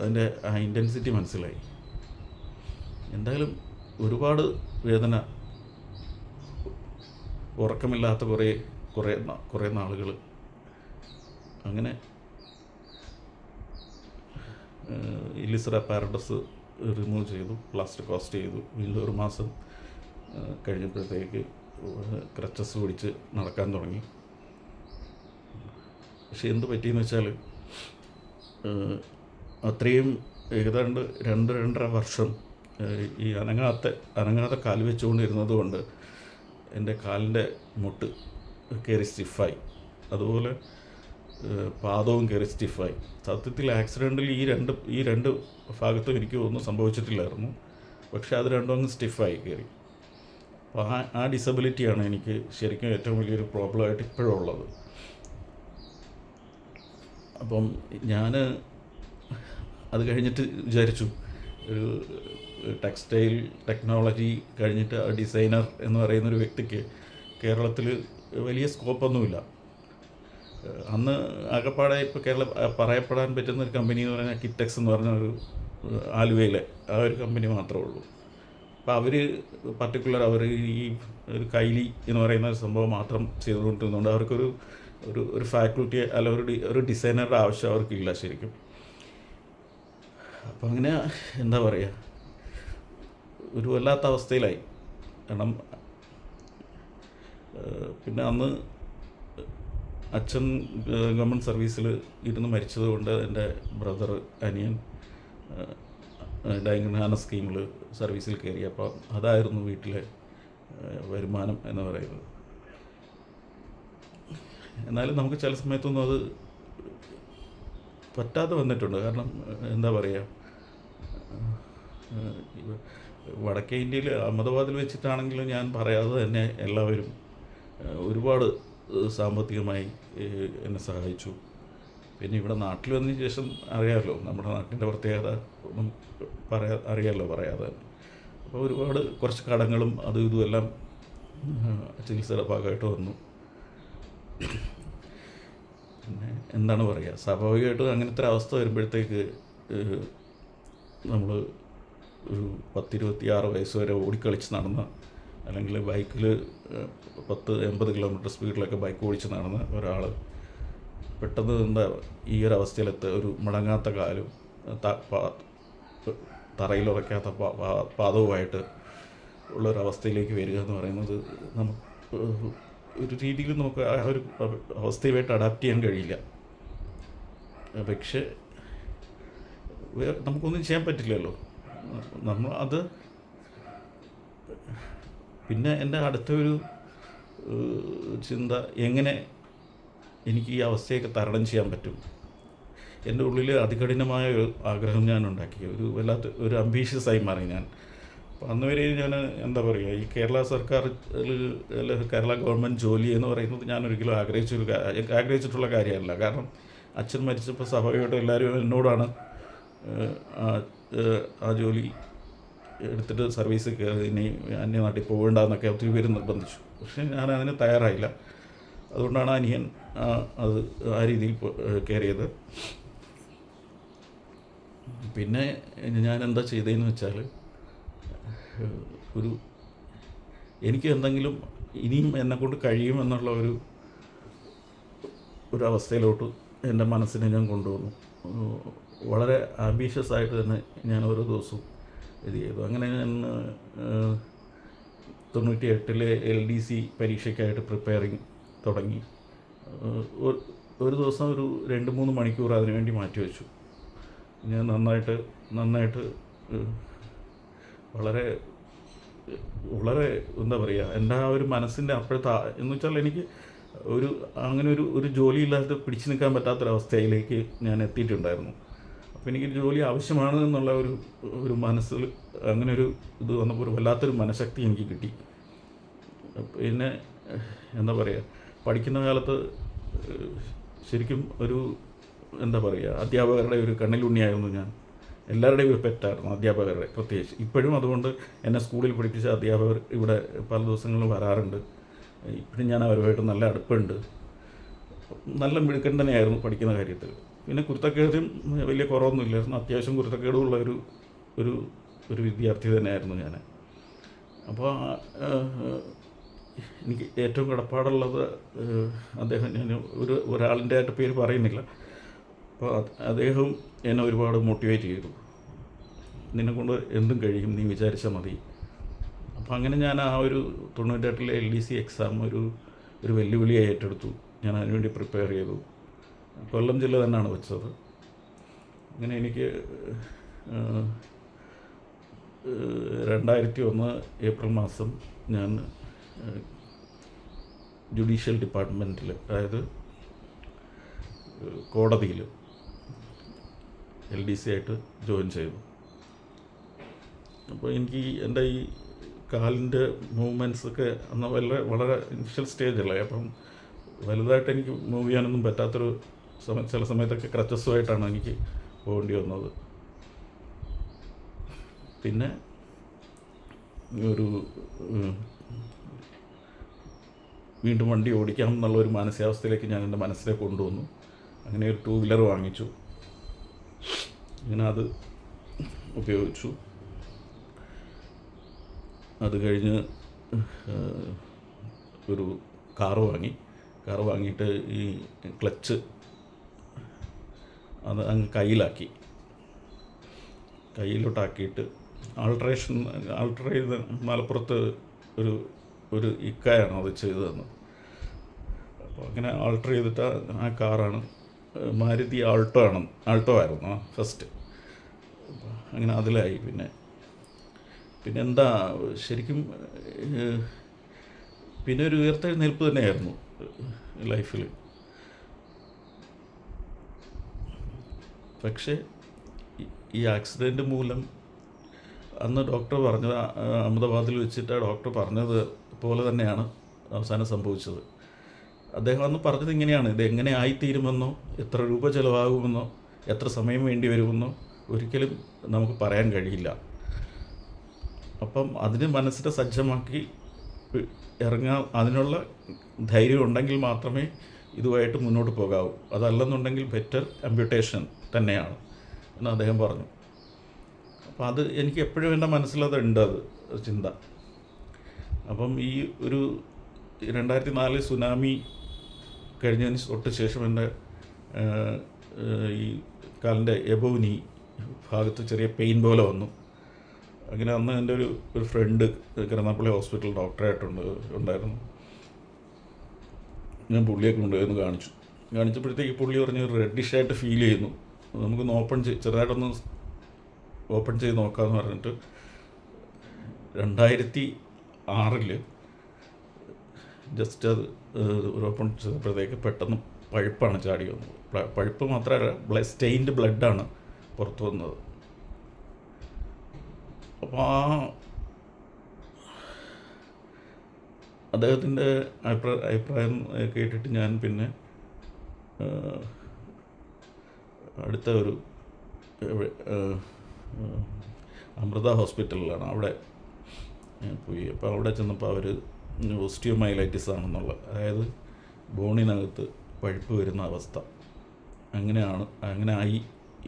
അതിൻ്റെ ആ ഇൻറ്റൻസിറ്റി മനസ്സിലായി. എന്തായാലും ഒരുപാട് വേദന, ഉറക്കമില്ലാത്ത കുറേ നാളുകൾ, അങ്ങനെ ഇലിസർ അപ്പാരറ്റസ് റിമൂവ് ചെയ്തു, പ്ലാസ്റ്റർ കാസ്റ്റ് ചെയ്തു. വീണ്ടും 1 മാസം കഴിഞ്ഞപ്പോഴത്തേക്ക് ക്രച്ചസ് പിടിച്ച് നടക്കാൻ തുടങ്ങി. പക്ഷെ എന്ത് പറ്റിയെന്ന് വെച്ചാൽ അത്രയും ഏതാണ്ട് 2-2.5 വർഷം ഈ അനങ്ങാതെ കാല് വെച്ചുകൊണ്ടിരുന്നത് കൊണ്ട് എൻ്റെ കാലിൻ്റെ മുട്ട് കയറി സ്റ്റിഫായി. അതുപോലെ പാദവും കയറി സ്റ്റിഫായി. സത്യത്തിൽ ആക്സിഡൻറ്റിൽ ഈ രണ്ട് ഭാഗത്തും എനിക്ക് ഒന്നും സംഭവിച്ചിട്ടില്ലായിരുന്നു. പക്ഷേ അത് രണ്ടും അങ്ങ് സ്റ്റിഫായി കയറി. അപ്പോൾ ആ ഡിസബിലിറ്റിയാണ് എനിക്ക് ശരിക്കും ഏറ്റവും വലിയൊരു പ്രോബ്ലമായിട്ട് ഇപ്പോഴും ഉള്ളത്. അപ്പം ഞാൻ അത് കഴിഞ്ഞിട്ട് വിചാരിച്ചു ഒരു ടെക്സ്റ്റൈൽ ടെക്നോളജി കഴിഞ്ഞിട്ട് ഡിസൈനർ എന്ന് പറയുന്നൊരു വ്യക്തിക്ക് കേരളത്തിൽ വലിയ സ്കോപ്പൊന്നുമില്ല. അന്ന് ആകപ്പാടെ ഇപ്പോൾ പറയപ്പെടാൻ പറ്റുന്ന ഒരു കമ്പനി എന്ന് പറഞ്ഞാൽ കിറ്റെക്സ് എന്ന് പറഞ്ഞ ഒരു ആലുവയിലെ ആ ഒരു കമ്പനി മാത്രമേ ഉള്ളൂ. അപ്പോൾ അവർ ഈ ഒരു കൈലി എന്ന് പറയുന്ന ഒരു സംഭവം മാത്രം ചെയ്തുകൊണ്ടിരുന്നുകൊണ്ട് അവർക്കൊരു ഒരു ഫാക്കൽറ്റി അല്ല ഒരു ഡിസൈനറുടെ ആവശ്യം അവർക്കില്ല ശരിക്കും. അപ്പം അങ്ങനെ എന്താ പറയുക, ഒരു വല്ലാത്ത അവസ്ഥയിലായി. കാരണം പിന്നെ അന്ന് അച്ഛൻ ഗവൺമെൻറ് സർവീസിൽ ഇരുന്ന് മരിച്ചത് കൊണ്ട് എൻ്റെ ബ്രദർ, അനിയൻ ഡയഗ്നാന സ്കീമിൽ സർവീസിൽ കയറി. അപ്പോൾ അതായിരുന്നു വീട്ടിലെ വരുമാനം എന്ന് പറയുന്നത്. എന്നാലും നമുക്ക് ചില സമയത്തൊന്നും അത് പറ്റാതെ വന്നിട്ടുണ്ട്. കാരണം എന്താ പറയുക, ഇവ- വടക്കേ ഇന്ത്യയിൽ അഹമ്മദാബാദിൽ വെച്ചിട്ടാണെങ്കിലും ഞാൻ പറയാതെ തന്നെ എല്ലാവരും ഒരുപാട് സാമ്പത്തികമായി എന്നെ സഹായിച്ചു. പിന്നെ ഇവിടെ നാട്ടിൽ വന്നതിന് ശേഷം അറിയാമല്ലോ, നമ്മുടെ നാട്ടിൻ്റെ പ്രത്യേകത ഒന്നും അറിയാമല്ലോ പറയാതെ. അപ്പോൾ ഒരുപാട് കുറച്ച് കടങ്ങളും അതും ഇതുമെല്ലാം ചികിത്സയുടെ ഭാഗമായിട്ട് വന്നു. പിന്നെ എന്താണ് പറയുക, സ്വാഭാവികമായിട്ടും അങ്ങനത്തെ ഒരു അവസ്ഥ വരുമ്പോഴത്തേക്ക് നമ്മൾ ഒരു 10-26 വയസ്സ് വരെ ഓടിക്കളിച്ച് നടന്ന, അല്ലെങ്കിൽ ബൈക്കിൽ 10-80 കിലോമീറ്റർ സ്പീഡിലൊക്കെ ബൈക്ക് ഓടിച്ച് നടന്ന ഒരാൾ പെട്ടെന്ന് എന്താ ഈ ഒരു അവസ്ഥയിലെത്ത, ഒരു മടങ്ങാത്ത കാലും തറയിലുറയ്ക്കാത്ത പാദവുമായിട്ട് ഉള്ളൊരവസ്ഥയിലേക്ക് വരിക എന്ന് പറയുന്നത് നമുക്ക് ഒരു രീതിയിൽ നമുക്ക് ആ ഒരു അവസ്ഥയുമായിട്ട് അഡാപ്റ്റ് ചെയ്യാൻ കഴിയില്ല. പക്ഷേ നമുക്കൊന്നും ചെയ്യാൻ പറ്റില്ലല്ലോ. നമ്മൾ അത് പിന്നെ എൻ്റെ അടുത്ത ഒരു ചിന്ത, എങ്ങനെ എനിക്ക് ഈ അവസ്ഥയൊക്കെ തരണം ചെയ്യാൻ പറ്റും. എൻ്റെ ഉള്ളിൽ അതികഠിനമായ ഒരു ആഗ്രഹം ഞാൻ ഉണ്ടാക്കി, ഒരു വല്ലാത്ത ഒരു അംബീഷ്യസായി മാറി ഞാൻ. അപ്പോൾ അന്ന് വരെ ഞാൻ എന്താ പറയുക, ഈ കേരള സർക്കാർ കേരള ഗവൺമെൻറ് ജോലി എന്ന് പറയുന്നത് ഞാൻ ഒരിക്കലും ആഗ്രഹിച്ചിട്ടുള്ള കാര്യമല്ല. കാരണം അച്ഛൻ മരിച്ചപ്പോൾ സ്വാഭാവികമായിട്ടും എല്ലാവരും എന്നോടാണ് ആ ജോലി എടുത്തിട്ട് സർവീസ് കയറി ഇനി അന്യനാട്ടിൽ പോകണ്ടെന്നൊക്കെ ഒത്തിരി പേര് നിർബന്ധിച്ചു. പക്ഷേ ഞാൻ അതിന് തയ്യാറായില്ല. അതുകൊണ്ടാണ് അനിയൻ അത് ആ രീതിയിൽ കയറിയത്. പിന്നെ ഞാൻ എന്താ ചെയ്തതെന്ന് വെച്ചാൽ, എനിക്ക് എന്തെങ്കിലും ഇനിയും എന്നെക്കൊണ്ട് കഴിയുമെന്നുള്ള ഒരു അവസ്ഥയിലോട്ട് എൻ്റെ മനസ്സിനെ ഞാൻ കൊണ്ടുവന്നു. വളരെ ആംബീഷ്യസ് ആയിട്ട് തന്നെ ഞാൻ ഓരോ ദിവസവും ഇത് ചെയ്തു. അങ്ങനെ ഞാൻ 98-ലെ LDC പരീക്ഷയ്ക്കായിട്ട് പ്രിപ്പയറിങ് തുടങ്ങി. ഒരു ദിവസം ഒരു 2-3 മണിക്കൂർ അതിനുവേണ്ടി മാറ്റിവെച്ചു. ഞാൻ നന്നായിട്ട് വളരെ വളരെ എന്താ പറയുക, എൻ്റെ ആ ഒരു മനസ്സിൻ്റെ അപ്പോഴത്തെ എന്ന് വെച്ചാൽ എനിക്ക് അങ്ങനെ ഒരു ജോലിയില്ലാതെ പിടിച്ചു നിൽക്കാൻ പറ്റാത്തൊരവസ്ഥയിലേക്ക് ഞാൻ എത്തിയിട്ടുണ്ടായിരുന്നു. അപ്പോൾ എനിക്ക് ജോലി ആവശ്യമാണ് എന്നുള്ള ഒരു മനസ്സിൽ അങ്ങനെ ഇത് വന്നപ്പോൾ ഒരു വല്ലാത്തൊരു മനഃശക്തി എനിക്ക് കിട്ടി. പിന്നെ എന്താ പറയുക, പഠിക്കുന്ന കാലത്ത് ശരിക്കും എന്താ പറയുക, അധ്യാപകരുടെ ഒരു കണ്ണിലുണ്ണിയായിരുന്നു ഞാൻ. എല്ലാവരുടെയും ഒരു പെറ്റായിരുന്നു അധ്യാപകരുടെ, പ്രത്യേകിച്ച് ഇപ്പോഴും. അതുകൊണ്ട് എന്നെ സ്കൂളിൽ പഠിപ്പിച്ച അധ്യാപകർ ഇവിടെ പല ദിവസങ്ങളിലും വരാറുണ്ട്. ഇപ്പോഴും ഞാൻ അവരുമായിട്ട് നല്ല അടുപ്പമുണ്ട്. നല്ല മിടുക്കൻ തന്നെയായിരുന്നു പഠിക്കുന്ന കാര്യത്തിൽ. പിന്നെ കുരുത്തക്കേടും വലിയ കുറവൊന്നുമില്ലായിരുന്നു. അത്യാവശ്യം കുരുത്തക്കേടുമുള്ള ഒരു വിദ്യാർത്ഥി തന്നെയായിരുന്നു ഞാൻ. അപ്പോൾ എനിക്ക് ഏറ്റവും കടപ്പാടുള്ളത് അദ്ദേഹം, ഞാൻ ഒരാളിൻ്റെ ആയിട്ട് പേര് പറയുന്നില്ല. അപ്പോൾ അദ്ദേഹം എന്നെ ഒരുപാട് മോട്ടിവേറ്റ് ചെയ്തു. നിന്നെക്കൊണ്ട് എന്തും കഴിയും, നീ വിചാരിച്ചാൽ മതി. അപ്പോൾ അങ്ങനെ ഞാൻ ആ ഒരു 98-ലെ LDC എക്സാം ഒരു വെല്ലുവിളിയായി ഏറ്റെടുത്തു. ഞാൻ അതിനുവേണ്ടി പ്രിപ്പയർ ചെയ്തു. കൊല്ലം ജില്ല തന്നെയാണ് വെച്ചത്. അങ്ങനെ എനിക്ക് 2001 ഏപ്രിൽ മാസം ഞാൻ ജുഡീഷ്യൽ ഡിപ്പാർട്ട്മെൻറ്റിൽ, അതായത് കോടതിയിൽ LDC ആയിട്ട് ജോയിൻ ചെയ്തു. അപ്പോൾ എനിക്ക് എൻ്റെ ഈ കാലിൻ്റെ മൂവ്മെൻറ്റ്സൊക്കെ അന്ന് വളരെ ഇനിഷ്യൽ സ്റ്റേജല്ലേ. അപ്പം വലുതായിട്ട് എനിക്ക് മൂവ് ചെയ്യാനൊന്നും പറ്റാത്തൊരു ചില സമയത്തൊക്കെ ക്രച്ചസുമായിട്ടാണ് എനിക്ക് പോകേണ്ടി വന്നത്. പിന്നെ വീണ്ടും വണ്ടി ഓടിക്കാം എന്നുള്ളൊരു മാനസികാവസ്ഥയിലേക്ക് ഞാൻ എൻ്റെ മനസ്സിനെ കൊണ്ടുവന്നു. അങ്ങനെ ഒരു 2 വീലർ വാങ്ങിച്ചു. അങ്ങനെ അത് ഉപയോഗിച്ചു. അത് കഴിഞ്ഞ് ഒരു കാറ് വാങ്ങിയിട്ട് ഈ ക്ലച്ച് അത് അങ്ങ് കയ്യിലോട്ടാക്കിയിട്ട് ആൾട്ടർ ചെയ്ത് മലപ്പുറത്ത് ഒരു ഇക്കയാണ് അത് ചെയ്തതെന്ന്. അപ്പോൾ അങ്ങനെ ആൾട്ടർ ചെയ്തിട്ട് ആ കാറാണ് മാരുതി ആൾട്ടോ ആയിരുന്നു ഫസ്റ്റ്. അങ്ങനെ അതിലായി. പിന്നെ എന്താ ശരിക്കും പിന്നെ ഒരു ഉയർത്തെഴുന്നേൽപ്പ് തന്നെയായിരുന്നു ലൈഫിൽ. പക്ഷേ ഈ ആക്സിഡൻറ്റ് മൂലം അന്ന് ഡോക്ടർ പറഞ്ഞത് അഹമ്മദാബാദിൽ വെച്ചിട്ട് ഡോക്ടർ പറഞ്ഞത് പോലെ തന്നെയാണ് അവസാനം സംഭവിച്ചത്. അദ്ദേഹം അന്ന് പറഞ്ഞത് ഇങ്ങനെയാണ്: ഇത് എങ്ങനെ ആയിത്തീരുമെന്നോ എത്ര രൂപ ചിലവാകുമെന്നോ എത്ര സമയം വേണ്ടി വരുമെന്നോ ഒരിക്കലും നമുക്ക് പറയാൻ കഴിയില്ല. അപ്പം അതിന് മനസ്സിനെ സജ്ജമാക്കി ഇറങ്ങാൻ അതിനുള്ള ധൈര്യം ഉണ്ടെങ്കിൽ മാത്രമേ ഇതുമായിട്ട് മുന്നോട്ട് പോകാവൂ. അതല്ലെന്നുണ്ടെങ്കിൽ ബെറ്റർ അമ്പ്യൂട്ടേഷൻ തന്നെയാണ് എന്ന് അദ്ദേഹം പറഞ്ഞു. അപ്പോൾ അത് എനിക്ക് എപ്പോഴും എൻ്റെ മനസ്സിലതുണ്ട്, അത് ചിന്ത. അപ്പം ഈ ഒരു 2004 സുനാമി കഴിഞ്ഞതിന് തൊട്ട് ശേഷം എൻ്റെ ഈ കാലിൻ്റെ എബോനി ഭാഗത്ത് ചെറിയ പെയിൻ പോലെ വന്നു. അങ്ങനെ അന്ന് എൻ്റെ ഒരു ഫ്രണ്ട് കരുനാഗപ്പള്ളി ഹോസ്പിറ്റൽ ഉണ്ടായിരുന്നു. ഞാൻ പുള്ളിയെ കൊണ്ടുപോയി കാണിച്ചപ്പോഴത്തേക്ക് പുള്ളി പറഞ്ഞ് റെഡിഷായിട്ട് ഫീൽ ചെയ്യുന്നു, നമുക്കൊന്ന് ചെറുതായിട്ടൊന്ന് ഓപ്പൺ ചെയ്ത് നോക്കാമെന്ന് പറഞ്ഞിട്ട് 2006 ജസ്റ്റ് അത് ഒരു ഓപ്പൺ ചെയ്തപ്പോഴത്തേക്ക് പെട്ടെന്ന് പഴുപ്പാണ് ചാടി വന്നത്. പഴുപ്പ് മാത്രമല്ല, സ്റ്റെയിൻഡ് ബ്ലഡാണ് പുറത്തു വന്നത്. അപ്പോൾ അദ്ദേഹത്തിൻ്റെ അഭിപ്രായം കേട്ടിട്ട് ഞാൻ പിന്നെ അടുത്ത ഒരു അമൃത ഹോസ്പിറ്റലിലാണ്, അവിടെ പോയി. അപ്പോൾ അവിടെ ചെന്നപ്പോൾ അവർ ഓസ്റ്റിയോമൈലൈറ്റിസ് ആണെന്നുള്ള, അതായത് ബോണിനകത്ത് പഴുപ്പ് വരുന്ന അവസ്ഥ, അങ്ങനെ ആയി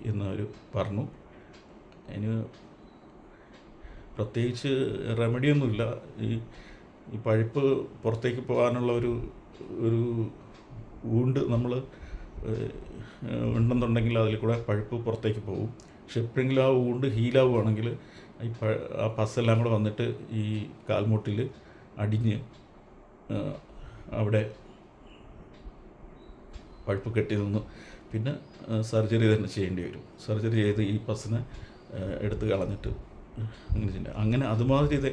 എന്നവർ പറഞ്ഞു. അതിന് പ്രത്യേകിച്ച് റെമഡിയൊന്നുമില്ല. ഈ പഴുപ്പ് പുറത്തേക്ക് പോകാനുള്ള ഒരു വൂണ്ട് നമ്മൾ ഉണ്ടെന്നുണ്ടെങ്കിൽ അതിൽ കൂടെ പഴുപ്പ് പുറത്തേക്ക് പോകും. പക്ഷെ എപ്പോഴെങ്കിലും ആ വൂണ്ട് ഹീലാവുകയാണെങ്കിൽ ആ പസ്സെല്ലാം കൂടെ വന്നിട്ട് ഈ കാൽമുട്ടിൽ അടിഞ്ഞ് അവിടെ പഴുപ്പ് കെട്ടി നിന്ന് പിന്നെ സർജറി തന്നെ ചെയ്യേണ്ടി വരും. സർജറി ചെയ്ത് ഈ പസ്സിനെ എടുത്ത് കളഞ്ഞിട്ട് അങ്ങനെ അതുമാതിരി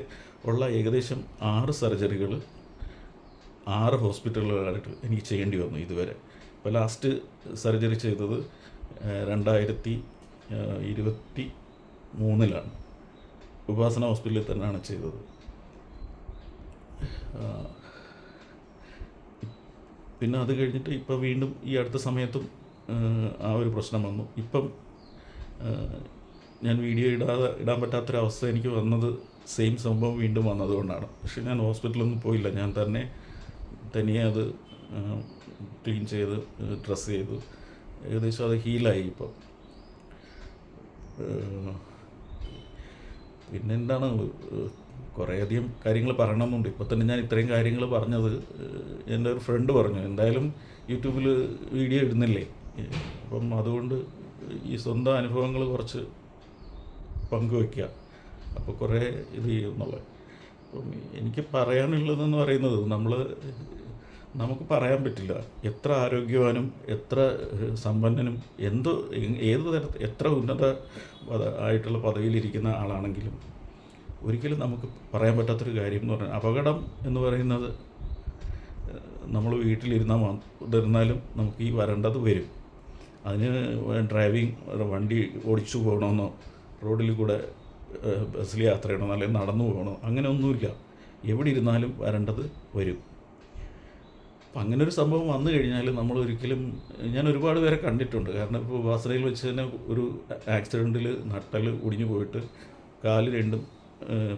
ഉള്ള ഏകദേശം 6 സർജറികൾ 6 ഹോസ്പിറ്റലുകളായിട്ട് എനിക്ക് ചെയ്യേണ്ടി വന്നു ഇതുവരെ. ഇപ്പോൾ ലാസ്റ്റ് സർജറി ചെയ്തത് 2023 ഉപാസന ഹോസ്പിറ്റലിൽ തന്നെയാണ് ചെയ്തത്. പിന്നെ അത് കഴിഞ്ഞിട്ട് ഇപ്പോൾ വീണ്ടും ഈ അടുത്ത സമയത്തും ആ ഒരു പ്രശ്നം വന്നു. ഇപ്പം ഞാൻ വീഡിയോ ഇടാൻ പറ്റാത്തൊരവസ്ഥ എനിക്ക് വന്നത് സെയിം സംഭവം വീണ്ടും വന്നതുകൊണ്ടാണ്. പക്ഷേ ഞാൻ ഹോസ്പിറ്റലൊന്നും പോയില്ല, ഞാൻ തനിയെ അത് ക്ലീൻ ചെയ്ത് ഡ്രസ്സ് ചെയ്തു. ഏകദേശം അത് ഹീലായി ഇപ്പം. പിന്നെ എന്താണ്, കുറേയധികം കാര്യങ്ങൾ പറയണമെന്നുണ്ട്. ഇപ്പോൾ തന്നെ ഞാൻ ഇത്രയും കാര്യങ്ങൾ പറഞ്ഞത് എൻ്റെ ഒരു ഫ്രണ്ട് പറഞ്ഞു, എന്തായാലും യൂട്യൂബിൽ വീഡിയോ ഇടുന്നില്ലേ, അപ്പം അതുകൊണ്ട് ഈ സ്വന്തം അനുഭവങ്ങൾ കുറച്ച് പങ്കുവയ്ക്കുക, അപ്പോൾ കുറേ ഇത് ചെയ്യുന്നുള്ളത്. അപ്പം എനിക്ക് പറയാനുള്ളതെന്ന് പറയുന്നത്, നമുക്ക് പറയാൻ പറ്റില്ല എത്ര ആരോഗ്യവാനും എത്ര സമ്പന്നനും ഏത് തരത്തിൽ എത്ര ഉന്നത ആയിട്ടുള്ള പദവിയിലിരിക്കുന്ന ആളാണെങ്കിലും ഒരിക്കലും നമുക്ക് പറയാൻ പറ്റാത്തൊരു കാര്യം എന്ന് പറഞ്ഞാൽ, അപകടം എന്ന് പറയുന്നത് നമ്മൾ വീട്ടിലിരുന്നാലും നമുക്ക് ഈ വരേണ്ടത് വരും. അതിന് വണ്ടി ഓടിച്ചു പോകണമെന്നോ റോഡിൽ കൂടെ ബസ്സിൽ യാത്ര ചെയ്യണമെന്നോ അല്ലെങ്കിൽ നടന്നു പോകണോ അങ്ങനെയൊന്നുമില്ല. എവിടെ ഇരുന്നാലും വരേണ്ടത് വരും. അപ്പം അങ്ങനൊരു സംഭവം വന്നു കഴിഞ്ഞാൽ ഞാൻ ഒരുപാട് പേരെ കണ്ടിട്ടുണ്ട്. കാരണം ഇപ്പോൾ വാസനയിൽ വെച്ച് തന്നെ ഒരു ആക്സിഡൻറ്റിൽ നട്ടൽ ഒടിഞ്ഞു പോയിട്ട് കാല് രണ്ടും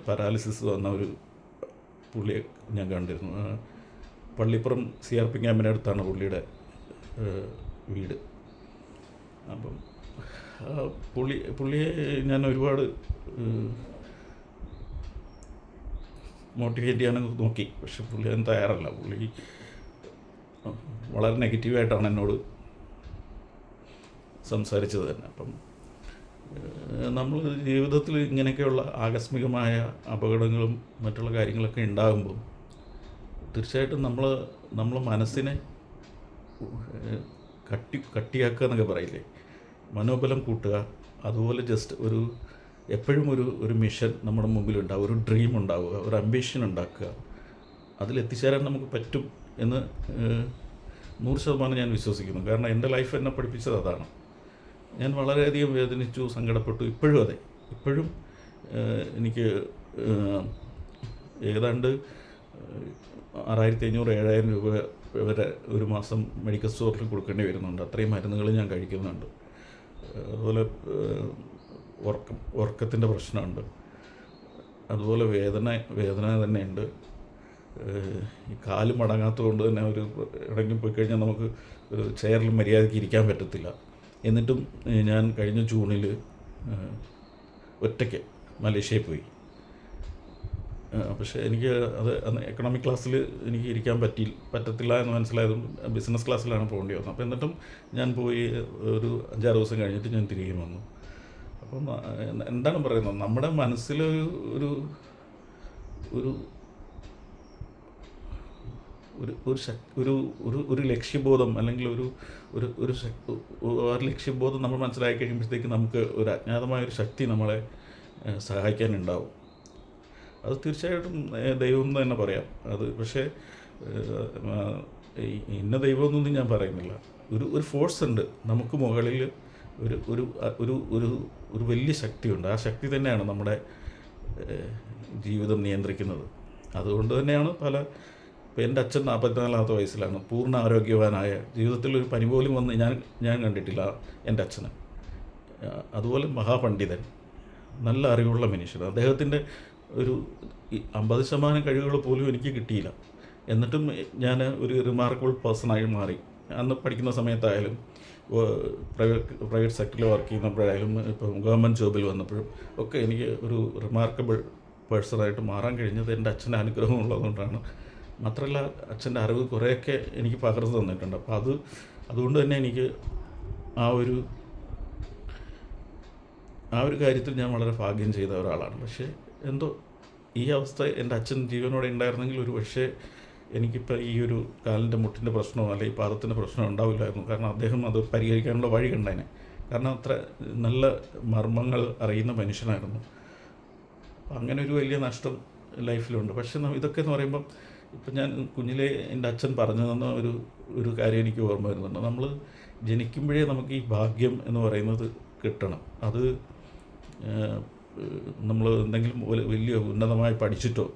പാരാലിസിസ് വന്ന ഒരു പുള്ളിയെ ഞാൻ കണ്ടിരുന്നു. പള്ളിപ്പുറം CRP ക്യാമ്പിനടുത്താണ് പുള്ളിയുടെ വീട്. അപ്പം പുള്ളിയെ ഞാൻ ഒരുപാട് മോട്ടിവേറ്റ് ചെയ്യാനൊക്കെ നോക്കി, പക്ഷെ പുള്ളി അതിന് തയ്യാറല്ല. പുള്ളി വളരെ നെഗറ്റീവായിട്ടാണ് എന്നോട് സംസാരിച്ചത് തന്നെ. അപ്പം നമ്മൾ ജീവിതത്തിൽ ഇങ്ങനെയൊക്കെയുള്ള ആകസ്മികമായ അപകടങ്ങളും മറ്റുള്ള കാര്യങ്ങളൊക്കെ ഉണ്ടാകുമ്പം തീർച്ചയായിട്ടും നമ്മൾ മനസ്സിനെ കട്ടിയാക്കുക എന്നൊക്കെ പറയില്ലേ, മനോബലം കൂട്ടുക. അതുപോലെ ജസ്റ്റ് എപ്പോഴും ഒരു മിഷൻ നമ്മുടെ മുമ്പിലുണ്ടാവുക, ഒരു ഡ്രീം ഉണ്ടാവുക, ഒരു അംബിഷൻ ഉണ്ടാക്കുക. അതിലെത്തിച്ചേരാൻ നമുക്ക് പറ്റും എന്ന് 100% ഞാൻ വിശ്വസിക്കുന്നു. കാരണം എൻ്റെ ലൈഫ് എന്നെ പഠിപ്പിച്ചത് അതാണ്. ഞാൻ വളരെയധികം വേദനിച്ചു, സങ്കടപ്പെട്ടു. ഇപ്പോഴും എനിക്ക് ഏതാണ്ട് 6500-7000 രൂപ വരെ ഒരു മാസം മെഡിക്കൽ സ്റ്റോറിൽ കൊടുക്കേണ്ടി വരുന്നുണ്ട്. അത്രയും മരുന്നുകൾ ഞാൻ കഴിക്കുന്നുണ്ട്. അതുപോലെ ഉറക്കത്തിൻ്റെ പ്രശ്നമുണ്ട്. അതുപോലെ വേദന തന്നെയുണ്ട്. ഈ കാല് മടങ്ങാത്തത് കൊണ്ട് തന്നെ എവിടെയെങ്കിലും പോയി കഴിഞ്ഞാൽ നമുക്ക് ഒരു ചെയറിൽ മര്യാദയ്ക്ക് ഇരിക്കാൻ പറ്റത്തില്ല. എന്നിട്ടും ഞാൻ കഴിഞ്ഞ ജൂണിൽ ഒറ്റയ്ക്ക് മലേഷ്യയിൽ പോയി. പക്ഷേ എനിക്ക് അത് എക്കണോമിക് ക്ലാസ്സിൽ എനിക്ക് ഇരിക്കാൻ പറ്റത്തില്ല എന്ന് മനസ്സിലായതും ബിസിനസ് ക്ലാസ്സിലാണ് പോകേണ്ടി വന്നത്. അപ്പോൾ എന്നിട്ടും ഞാൻ പോയി ഒരു 5-6 ദിവസം കഴിഞ്ഞിട്ട് ഞാൻ തിരികെ വന്നു. അപ്പം എന്താണ് പറയുന്നത്, നമ്മുടെ മനസ്സിൽ ഒരു ഒരു ഒരു ലക്ഷ്യബോധം അല്ലെങ്കിൽ ഒരു ലക്ഷ്യബോധം നമ്മൾ മനസ്സിലാക്കി കഴിയുമ്പോഴത്തേക്ക് നമുക്ക് ഒരു അജ്ഞാതമായൊരു ശക്തി നമ്മളെ സഹായിക്കാനുണ്ടാവും. അത് തീർച്ചയായിട്ടും ദൈവം എന്ന് തന്നെ പറയാം. അത് പക്ഷേ ഇന്ന ദൈവമൊന്നും ഞാൻ പറയുന്നില്ല. ഒരു ഫോഴ്സ് ഉണ്ട് നമുക്ക് മുകളിൽ. ഒരു ഒരു ഒരു ഒരു ഒരു വലിയ ശക്തിയുണ്ട്. ആ ശക്തി തന്നെയാണ് നമ്മുടെ ജീവിതം നിയന്ത്രിക്കുന്നത്. അതുകൊണ്ട് തന്നെയാണ് ഇപ്പോൾ എൻ്റെ അച്ഛൻ 44-ാമത്തെ വയസ്സിലാണ് പൂർണ്ണ ആരോഗ്യവാനായ, ജീവിതത്തിൽ ഒരു പനി പോലും വന്ന് ഞാൻ കണ്ടിട്ടില്ല എൻ്റെ അച്ഛന്. അതുപോലെ മഹാപണ്ഡിതൻ, നല്ല അറിവുള്ള മനുഷ്യൻ. അദ്ദേഹത്തിൻ്റെ ഒരു 50% കഴിവുകൾ പോലും എനിക്ക് കിട്ടിയില്ല. എന്നിട്ടും ഞാൻ ഒരു റിമാർക്കബിൾ പേഴ്സണായി മാറി. അന്ന് പഠിക്കുന്ന സമയത്തായാലും പ്രൈവറ്റ് സെക്ടറിൽ വർക്ക് ചെയ്യുന്നപ്പോഴായാലും ഇപ്പോൾ ഗവൺമെൻറ് ജോബിൽ വന്നപ്പോഴും ഒക്കെ എനിക്ക് ഒരു റിമാർക്കബിൾ പേഴ്സണായിട്ട് മാറാൻ കഴിഞ്ഞത് എൻ്റെ അച്ഛൻ്റെ അനുഗ്രഹം ഉള്ളതുകൊണ്ടാണ്. മാത്രമല്ല അച്ഛൻ്റെ അറിവ് കുറേയൊക്കെ എനിക്ക് പകർന്നു തന്നിട്ടുണ്ട്. അപ്പോൾ അതുകൊണ്ട് തന്നെ എനിക്ക് ആ ഒരു കാര്യത്തിൽ ഞാൻ വളരെ ഭാഗ്യം ചെയ്ത ഒരാളാണ്. പക്ഷേ എന്തോ ഈ അവസ്ഥ എൻ്റെ അച്ഛൻ ജീവനോടെ ഉണ്ടായിരുന്നെങ്കിൽ ഒരു പക്ഷേ എനിക്കിപ്പോൾ ഈ ഒരു കാലിൻ്റെ മുട്ടിൻ്റെ പ്രശ്നമോ അല്ലെങ്കിൽ ഈ പാദത്തിൻ്റെ പ്രശ്നമോ ഉണ്ടാവില്ലായിരുന്നു. കാരണം അദ്ദേഹം അത് പരിഹരിക്കാനുള്ള വഴി കണ്ടേനെ. കാരണം അത്ര നല്ല മർമ്മങ്ങൾ അറിയുന്ന മനുഷ്യനായിരുന്നു. അപ്പം അങ്ങനെ ഒരു വലിയ നഷ്ടം ലൈഫിലുണ്ട്. പക്ഷേ ഇതൊക്കെ എന്ന് പറയുമ്പം ഇപ്പം ഞാൻ കുഞ്ഞിലെ എൻ്റെ അച്ഛൻ പറഞ്ഞു തന്ന ഒരു കാര്യം എനിക്ക് ഓർമ്മ വരുന്നുണ്ട്. നമ്മൾ ജനിക്കുമ്പോഴേ നമുക്ക് ഈ ഭാഗ്യം എന്ന് പറയുന്നത് കിട്ടണം. അത് നമ്മൾ എന്തെങ്കിലും വലിയ ഉന്നതമായി പഠിച്ചിട്ടോ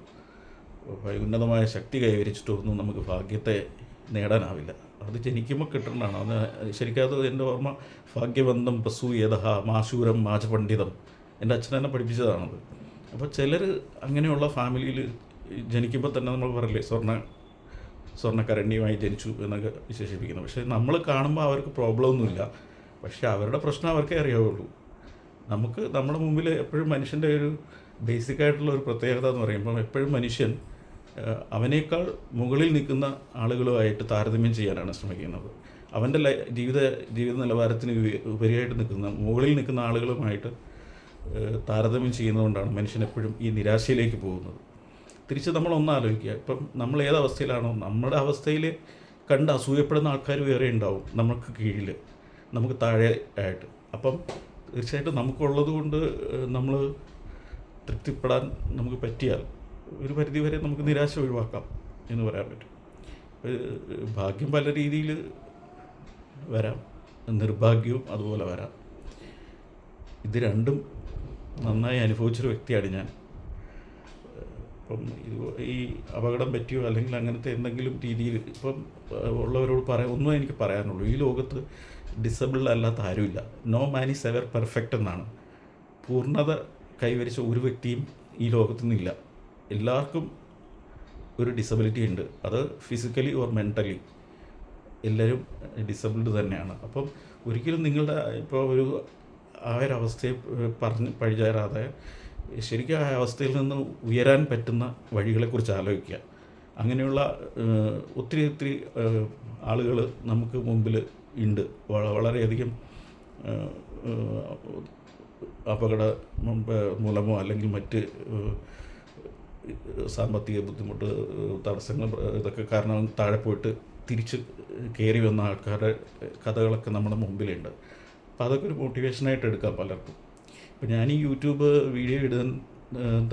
ഉന്നതമായ ശക്തി കൈവരിച്ചിട്ടോ ഒന്നും നമുക്ക് ഭാഗ്യത്തെ നേടാനാവില്ല. അത് ജനിക്കുമ്പോൾ കിട്ടേണ്ടതാണ്. അത് ശരിക്കും അത് എൻ്റെ ഓർമ്മ ഭാഗ്യബന്ധം പ്രസൂയതഹ മാശൂരം മാചപണ്ഡിതം എൻ്റെ അച്ഛൻ തന്നെ പഠിപ്പിച്ചതാണത്. അപ്പോൾ ചിലർ അങ്ങനെയുള്ള ഫാമിലിയിൽ ജനിക്കുമ്പോൾ തന്നെ നമ്മൾ പറയില്ലേ സ്വർണ്ണക്കരണ്യമായി ജനിച്ചു എന്നൊക്കെ വിശേഷിപ്പിക്കുന്നു. പക്ഷേ നമ്മൾ കാണുമ്പോൾ അവർക്ക് പ്രോബ്ലം ഒന്നുമില്ല. പക്ഷേ അവരുടെ പ്രശ്നം അവർക്കേ അറിയാവുള്ളൂ. നമ്മുടെ മുമ്പിൽ എപ്പോഴും മനുഷ്യൻ്റെ ഒരു ബേസിക്കായിട്ടുള്ള ഒരു പ്രത്യേകത എന്ന് പറയുമ്പം എപ്പോഴും മനുഷ്യൻ അവനേക്കാൾ മുകളിൽ നിൽക്കുന്ന ആളുകളുമായിട്ട് താരതമ്യം ചെയ്യാനാണ് ശ്രമിക്കുന്നത്. അവൻ്റെ ജീവിത നിലവാരത്തിന് ഉപരിയായിട്ട് മുകളിൽ നിൽക്കുന്ന ആളുകളുമായിട്ട് താരതമ്യം ചെയ്യുന്നതുകൊണ്ടാണ് മനുഷ്യൻ എപ്പോഴും ഈ നിരാശയിലേക്ക് പോകുന്നത്. തിരിച്ച് നമ്മളൊന്ന് ആലോചിക്കുക, ഇപ്പം നമ്മൾ ഏതവസ്ഥയിലാണോ നമ്മുടെ അവസ്ഥയിൽ കണ്ട് അസൂയപ്പെടുന്ന ആൾക്കാർ വേറെ ഉണ്ടാവും നമുക്ക് കീഴിൽ, നമുക്ക് താഴെ ആയിട്ട്. അപ്പം തീർച്ചയായിട്ടും നമുക്കുള്ളത് കൊണ്ട് നമ്മൾ തൃപ്തിപ്പെടാൻ നമുക്ക് പറ്റിയാൽ ഒരു പരിധിവരെ നമുക്ക് നിരാശ ഒഴിവാക്കാം എന്ന് പറയാൻ പറ്റും. ഭാഗ്യം പല രീതിയിൽ വരാം, നിർഭാഗ്യവും അതുപോലെ വരാം. ഇത് രണ്ടും നന്നായി അനുഭവിച്ചൊരു വ്യക്തിയാണ് ഞാൻ. ഇപ്പം ഈ അപകടം പറ്റിയോ അല്ലെങ്കിൽ അങ്ങനത്തെ എന്തെങ്കിലും രീതിയിൽ ഇപ്പം ഉള്ളവരോട് ഒന്നും എനിക്ക് പറയാനുള്ളൂ. ഈ ലോകത്ത് ഡിസബിൾഡ് അല്ലാത്ത ആരുമില്ല. No man is ever perfect എന്നാണ്. പൂർണ്ണത കൈവരിച്ച ഒരു വ്യക്തിയും ഈ ലോകത്തു നിന്നില്ല. എല്ലാവർക്കും ഒരു ഡിസബിലിറ്റി ഉണ്ട്. അത് ഫിസിക്കലി ഓർ മെൻ്റലി എല്ലാവരും ഡിസബിൾഡ് തന്നെയാണ്. അപ്പം ഒരിക്കലും നിങ്ങളുടെ ഇപ്പോൾ ആ ഒരവസ്ഥയെ പഴിചാരാതെ ശരിക്കും ആ അവസ്ഥയിൽ നിന്ന് ഉയരാൻ പറ്റുന്ന വഴികളെക്കുറിച്ച് ആലോചിക്കുക. അങ്ങനെയുള്ള ഒത്തിരി ആളുകൾ നമുക്ക് മുമ്പിൽ ഉണ്ട്. വളരെയധികം അപകട മൂലമോ അല്ലെങ്കിൽ മറ്റ് സാമ്പത്തിക ബുദ്ധിമുട്ട് തടസ്സങ്ങൾ ഇതൊക്കെ കാരണം താഴെ പോയിട്ട് തിരിച്ച് കയറി വന്ന ആൾക്കാരുടെ കഥകളൊക്കെ നമ്മുടെ മുമ്പിലുണ്ട്. അപ്പോൾ അതൊക്കെ ഒരു മോട്ടിവേഷനായിട്ട് എടുക്കാം പലർക്കും. ഇപ്പം ഞാൻ ഈ യൂട്യൂബ് വീഡിയോ ഇടാൻ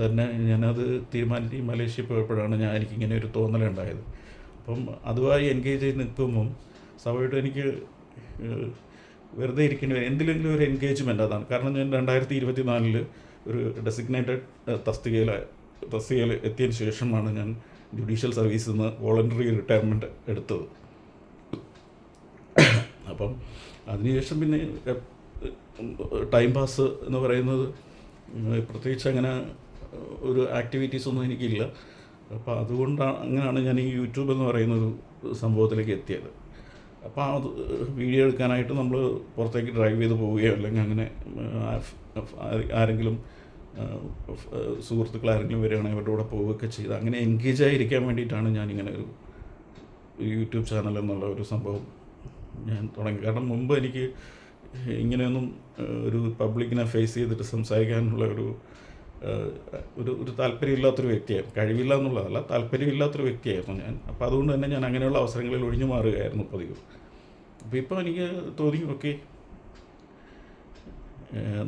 തന്നെ ഞാനത് തീരുമാനിച്ച് മലേഷ്യ പോയപ്പോഴാണ് എനിക്കിങ്ങനെ ഒരു തോന്നലുണ്ടായത്. അപ്പം അതുമായി എൻഗേജ് ചെയ്ത് നിൽക്കുമ്പം സ്വാഭാവികമായിട്ടും എനിക്ക് വെറുതെ ഇരിക്കേണ്ടി വരും. എന്തിലെങ്കിലും ഒരു എൻഗേജ്മെൻ്റ് അതാണ്. കാരണം ഞാൻ 2024 ഒരു ഡെസിഗ്നേറ്റഡ് തസ്തികയിൽ എത്തിയതിന് ശേഷമാണ് ഞാൻ ജുഡീഷ്യൽ സർവീസിൽ നിന്ന് വോളണ്ടറി റിട്ടയർമെൻറ്റ് എടുത്തത്. അപ്പം അതിനുശേഷം പിന്നെ ടൈം പാസ് എന്ന് പറയുന്നത് പ്രത്യേകിച്ച് അങ്ങനെ ഒരു ആക്ടിവിറ്റീസൊന്നും എനിക്കില്ല. അപ്പോൾ അതുകൊണ്ടാണ് അങ്ങനെയാണ് ഞാൻ ഈ യൂട്യൂബ് എന്ന് പറയുന്നൊരു സംഭവത്തിലേക്ക് എത്തിയത്. അപ്പോൾ അത് വീഡിയോ എടുക്കാനായിട്ട് നമ്മൾ പുറത്തേക്ക് ഡ്രൈവ് ചെയ്ത് പോവുകയോ അല്ലെങ്കിൽ അങ്ങനെ ആരെങ്കിലും സുഹൃത്തുക്കൾ ആരെങ്കിലും വരികയാണെങ്കിൽ അവരുടെ കൂടെ പോവുകയൊക്കെ ചെയ്ത് അങ്ങനെ എൻഗേജ് ആയിരിക്കാൻ വേണ്ടിയിട്ടാണ് ഞാനിങ്ങനെ ഒരു യൂട്യൂബ് ചാനൽ എന്നുള്ള ഒരു സംഭവം ഞാൻ തുടങ്ങി. കാരണം മുമ്പ് എനിക്ക് ഇങ്ങനെയൊന്നും ഒരു പബ്ലിക്കിനെ ഫേസ് ചെയ്തിട്ട് സംസാരിക്കാനുള്ള ഒരു താല്പര്യമില്ലാത്തൊരു വ്യക്തിയായിരുന്നു. കഴിവില്ല എന്നുള്ളതല്ല, താല്പര്യമില്ലാത്തൊരു വ്യക്തിയായിരുന്നു ഞാൻ. അപ്പോൾ അതുകൊണ്ട് തന്നെ ഞാൻ അങ്ങനെയുള്ള അവസരങ്ങളിൽ ഒഴിഞ്ഞു മാറുകയായിരുന്നു പതിവ്. അപ്പോൾ ഇപ്പോൾ എനിക്ക് തോന്നി, ഓക്കെ,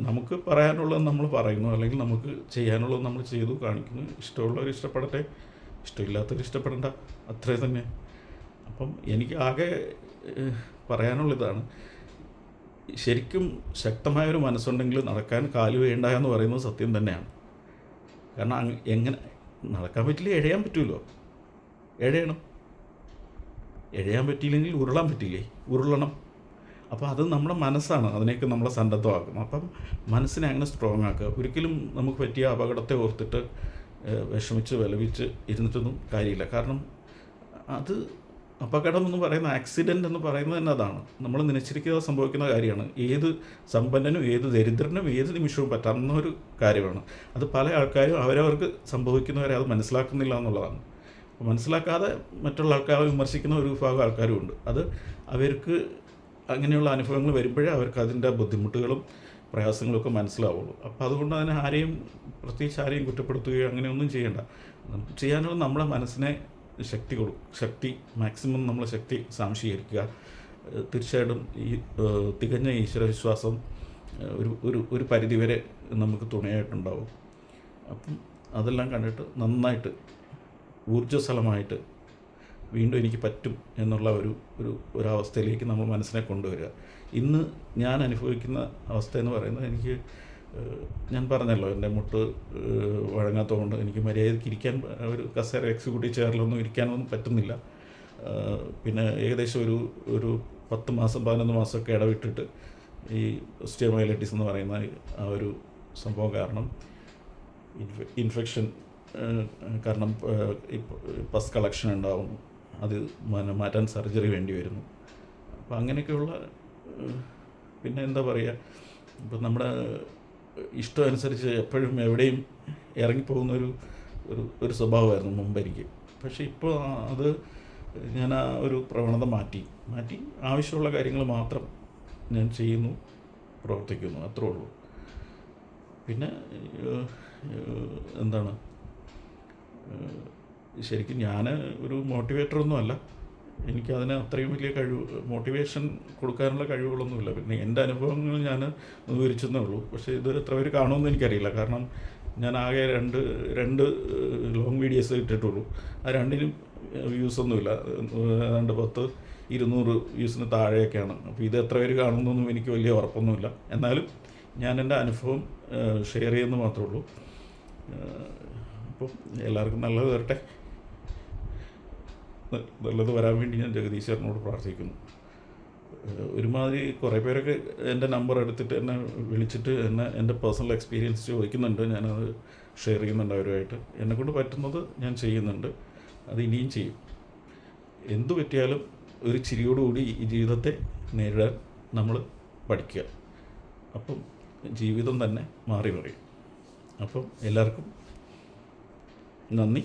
നമുക്ക് പറയാനുള്ളത് നമ്മൾ പറയുന്നു, അല്ലെങ്കിൽ നമുക്ക് ചെയ്യാനുള്ളത് നമ്മൾ ചെയ്തു കാണിക്കുന്നു. ഇഷ്ടമുള്ളവർ ഇഷ്ടപ്പെടട്ടെ, ഇഷ്ടമില്ലാത്തവർ ഇഷ്ടപ്പെടേണ്ട, അത്രേ തന്നെ. അപ്പം എനിക്ക് ആകെ പറയാനുള്ളതാണ്, ശരിക്കും ശക്തമായൊരു മനസ്സുണ്ടെങ്കിൽ നടക്കാൻ കാല് വേണ്ട എന്ന് പറയുന്നത് സത്യം തന്നെയാണ്. കാരണം എങ്ങനെ നടക്കാൻ പറ്റില്ല, എഴയാൻ പറ്റുമല്ലോ, എഴയാൻ പറ്റിയില്ലെങ്കിൽ ഉരുളാൻ പറ്റില്ലേ, ഉരുളണം. അപ്പോൾ അത് നമ്മുടെ മനസ്സാണ് അതിനെയൊക്കെ നമ്മളെ സന്നദ്ധമാക്കുന്നത്. അപ്പം മനസ്സിനെ അങ്ങനെ സ്ട്രോങ് ആക്കുക. ഒരിക്കലും നമുക്ക് പറ്റിയ അപകടത്തെ ഓർത്തിട്ട് വിഷമിച്ച് വിലപിച്ച് ഇരുന്നിട്ടൊന്നും കാര്യമില്ല. കാരണം അത് അപകടം എന്ന് പറയുന്ന, ആക്സിഡൻ്റ് എന്ന് പറയുന്നത് തന്നെ അതാണ്. നമ്മൾ നിശ്ചയിക്കാതെ സംഭവിക്കുന്ന കാര്യമാണ്. ഏത് സമ്പന്നനും ഏത് ദരിദ്രനും ഏത് നിമിഷവും പറ്റാവുന്ന ഒരു കാര്യമാണ്. അത് പല ആൾക്കാരും അവരവർക്ക് സംഭവിക്കുന്നവരെ അത് മനസ്സിലാക്കുന്നില്ല എന്നുള്ളതാണ്. അപ്പോൾ മനസ്സിലാക്കാതെ മറ്റുള്ള ആൾക്കാരെ വിമർശിക്കുന്ന ഒരു വിഭാഗം ആൾക്കാരും ഉണ്ട്. അത് അവർക്ക് അങ്ങനെയുള്ള അനുഭവങ്ങൾ വരുമ്പോഴേ അവർക്ക് അതിൻ്റെ ബുദ്ധിമുട്ടുകളും പ്രയാസങ്ങളൊക്കെ മനസ്സിലാവുള്ളൂ. അപ്പോൾ അതുകൊണ്ട് തന്നെ പ്രത്യേകിച്ച് ആരെയും കുറ്റപ്പെടുത്തുകയോ അങ്ങനെയൊന്നും ചെയ്യേണ്ട. ചെയ്യാനുള്ള നമ്മുടെ മനസ്സിനെ ശക്തി മാക്സിമം നമ്മൾ ശക്തി സ്വാംശീകരിക്കുക. തീർച്ചയായിട്ടും ഈ തികഞ്ഞ ഈശ്വരവിശ്വാസം ഒരു പരിധിവരെ നമുക്ക് തുണയായിട്ടുണ്ടാവും. അപ്പം അതെല്ലാം കണ്ടിട്ട് നന്നായിട്ട് ഊർജ്ജസ്വലമായിട്ട് വീണ്ടും എനിക്ക് പറ്റും എന്നുള്ള ഒരവസ്ഥയിലേക്ക് നമ്മൾ മനസ്സിനെ കൊണ്ടുവരിക. ഇന്ന് ഞാൻ അനുഭവിക്കുന്ന അവസ്ഥ എന്ന് പറയുന്നത്, ഞാൻ പറഞ്ഞല്ലോ, എൻ്റെ മുട്ട് വഴങ്ങാത്തതുകൊണ്ട് എനിക്ക് മര്യാദയ്ക്ക് ഇരിക്കാൻ ഒരു കസേര എക്സിക്യൂട്ടീവ് ചെയറിലൊന്നും ഇരിക്കാനൊന്നും പറ്റുന്നില്ല. പിന്നെ ഏകദേശം ഒരു 10 മാസം 11 മാസമൊക്കെ ഇടവിട്ടിട്ട് ഈ ഓസ്റ്റിയോമൈലൈറ്റിസ് എന്ന് പറയുന്ന ആ ഒരു സംഭവം കാരണം ഇൻഫെക്ഷൻ കാരണം പസ് കളക്ഷൻ ഉണ്ടാവും, അത് മാറ്റാൻ സർജറി വേണ്ടി വരുന്നു. അപ്പോൾ അങ്ങനെയൊക്കെയുള്ള, പിന്നെ എന്താ പറയുക, ഇപ്പം നമ്മുടെ ഇഷ്ടം അനുസരിച്ച് എപ്പോഴും എവിടെയും ഇറങ്ങിപ്പോകുന്ന ഒരു സ്വഭാവമായിരുന്നു മുമ്പ് എനിക്ക്. പക്ഷേ ഇപ്പോൾ അത് ഞാൻ ആ ഒരു പ്രവണത മാറ്റി ആവശ്യമുള്ള കാര്യങ്ങൾ മാത്രം ഞാൻ ചെയ്യുന്നു, പ്രവർത്തിക്കുന്നു, അത്രേ ഉള്ളൂ. പിന്നെ എന്താണ്, ശരിക്കും ഞാൻ ഒരു മോട്ടിവേറ്ററൊന്നുമല്ല. എനിക്കതിന് അത്രയും വലിയ മോട്ടിവേഷൻ കൊടുക്കാനുള്ള കഴിവുകളൊന്നുമില്ല. പിന്നെ എൻ്റെ അനുഭവങ്ങൾ ഞാൻ വിവരിച്ചെന്നേ ഉള്ളൂ. പക്ഷേ ഇത് എത്ര പേര് കാണുമെന്ന് എനിക്കറിയില്ല. കാരണം ഞാൻ ആകെ രണ്ട് ലോങ് വീഡിയോസ് ഇട്ടിട്ടുള്ളൂ. ആ രണ്ടിനും വ്യൂസൊന്നുമില്ല, ഏതാണ്ട് 100-200 വ്യൂസിന് താഴെയൊക്കെയാണ്. അപ്പോൾ ഇത് എത്ര പേര് കാണുമെന്നൊന്നും എനിക്ക് വലിയ ഉറപ്പൊന്നുമില്ല. എന്നാലും ഞാൻ എൻ്റെ അനുഭവം ഷെയർ ചെയ്യുന്നത് മാത്രമേ ഉള്ളൂ. അപ്പം എല്ലാവർക്കും നല്ലത് വരട്ടെ. നല്ലത് വരാൻ വേണ്ടി ഞാൻ ജഗദീശ്വരനോട് പ്രാർത്ഥിക്കുന്നു. ഒരുമാതിരി കുറേ പേരൊക്കെ എൻ്റെ നമ്പർ എടുത്തിട്ട് എന്നെ വിളിച്ചിട്ട് എൻ്റെ പേഴ്സണൽ എക്സ്പീരിയൻസ് ചോദിക്കുന്നുണ്ട്. ഞാനത് ഷെയർ ചെയ്യുന്നുണ്ട് അവരുമായിട്ട്. എന്നെക്കൊണ്ട് പറ്റുന്നത് ഞാൻ ചെയ്യുന്നുണ്ട്, അത് ഇനിയും ചെയ്യും. എന്തു പറ്റിയാലും ഒരു ചിരിയോടുകൂടി ഈ ജീവിതത്തെ നേരിടാൻ നമ്മൾ പഠിക്കുക. അപ്പം ജീവിതം തന്നെ മാറി മറിയും. അപ്പം എല്ലാവർക്കും നന്ദി.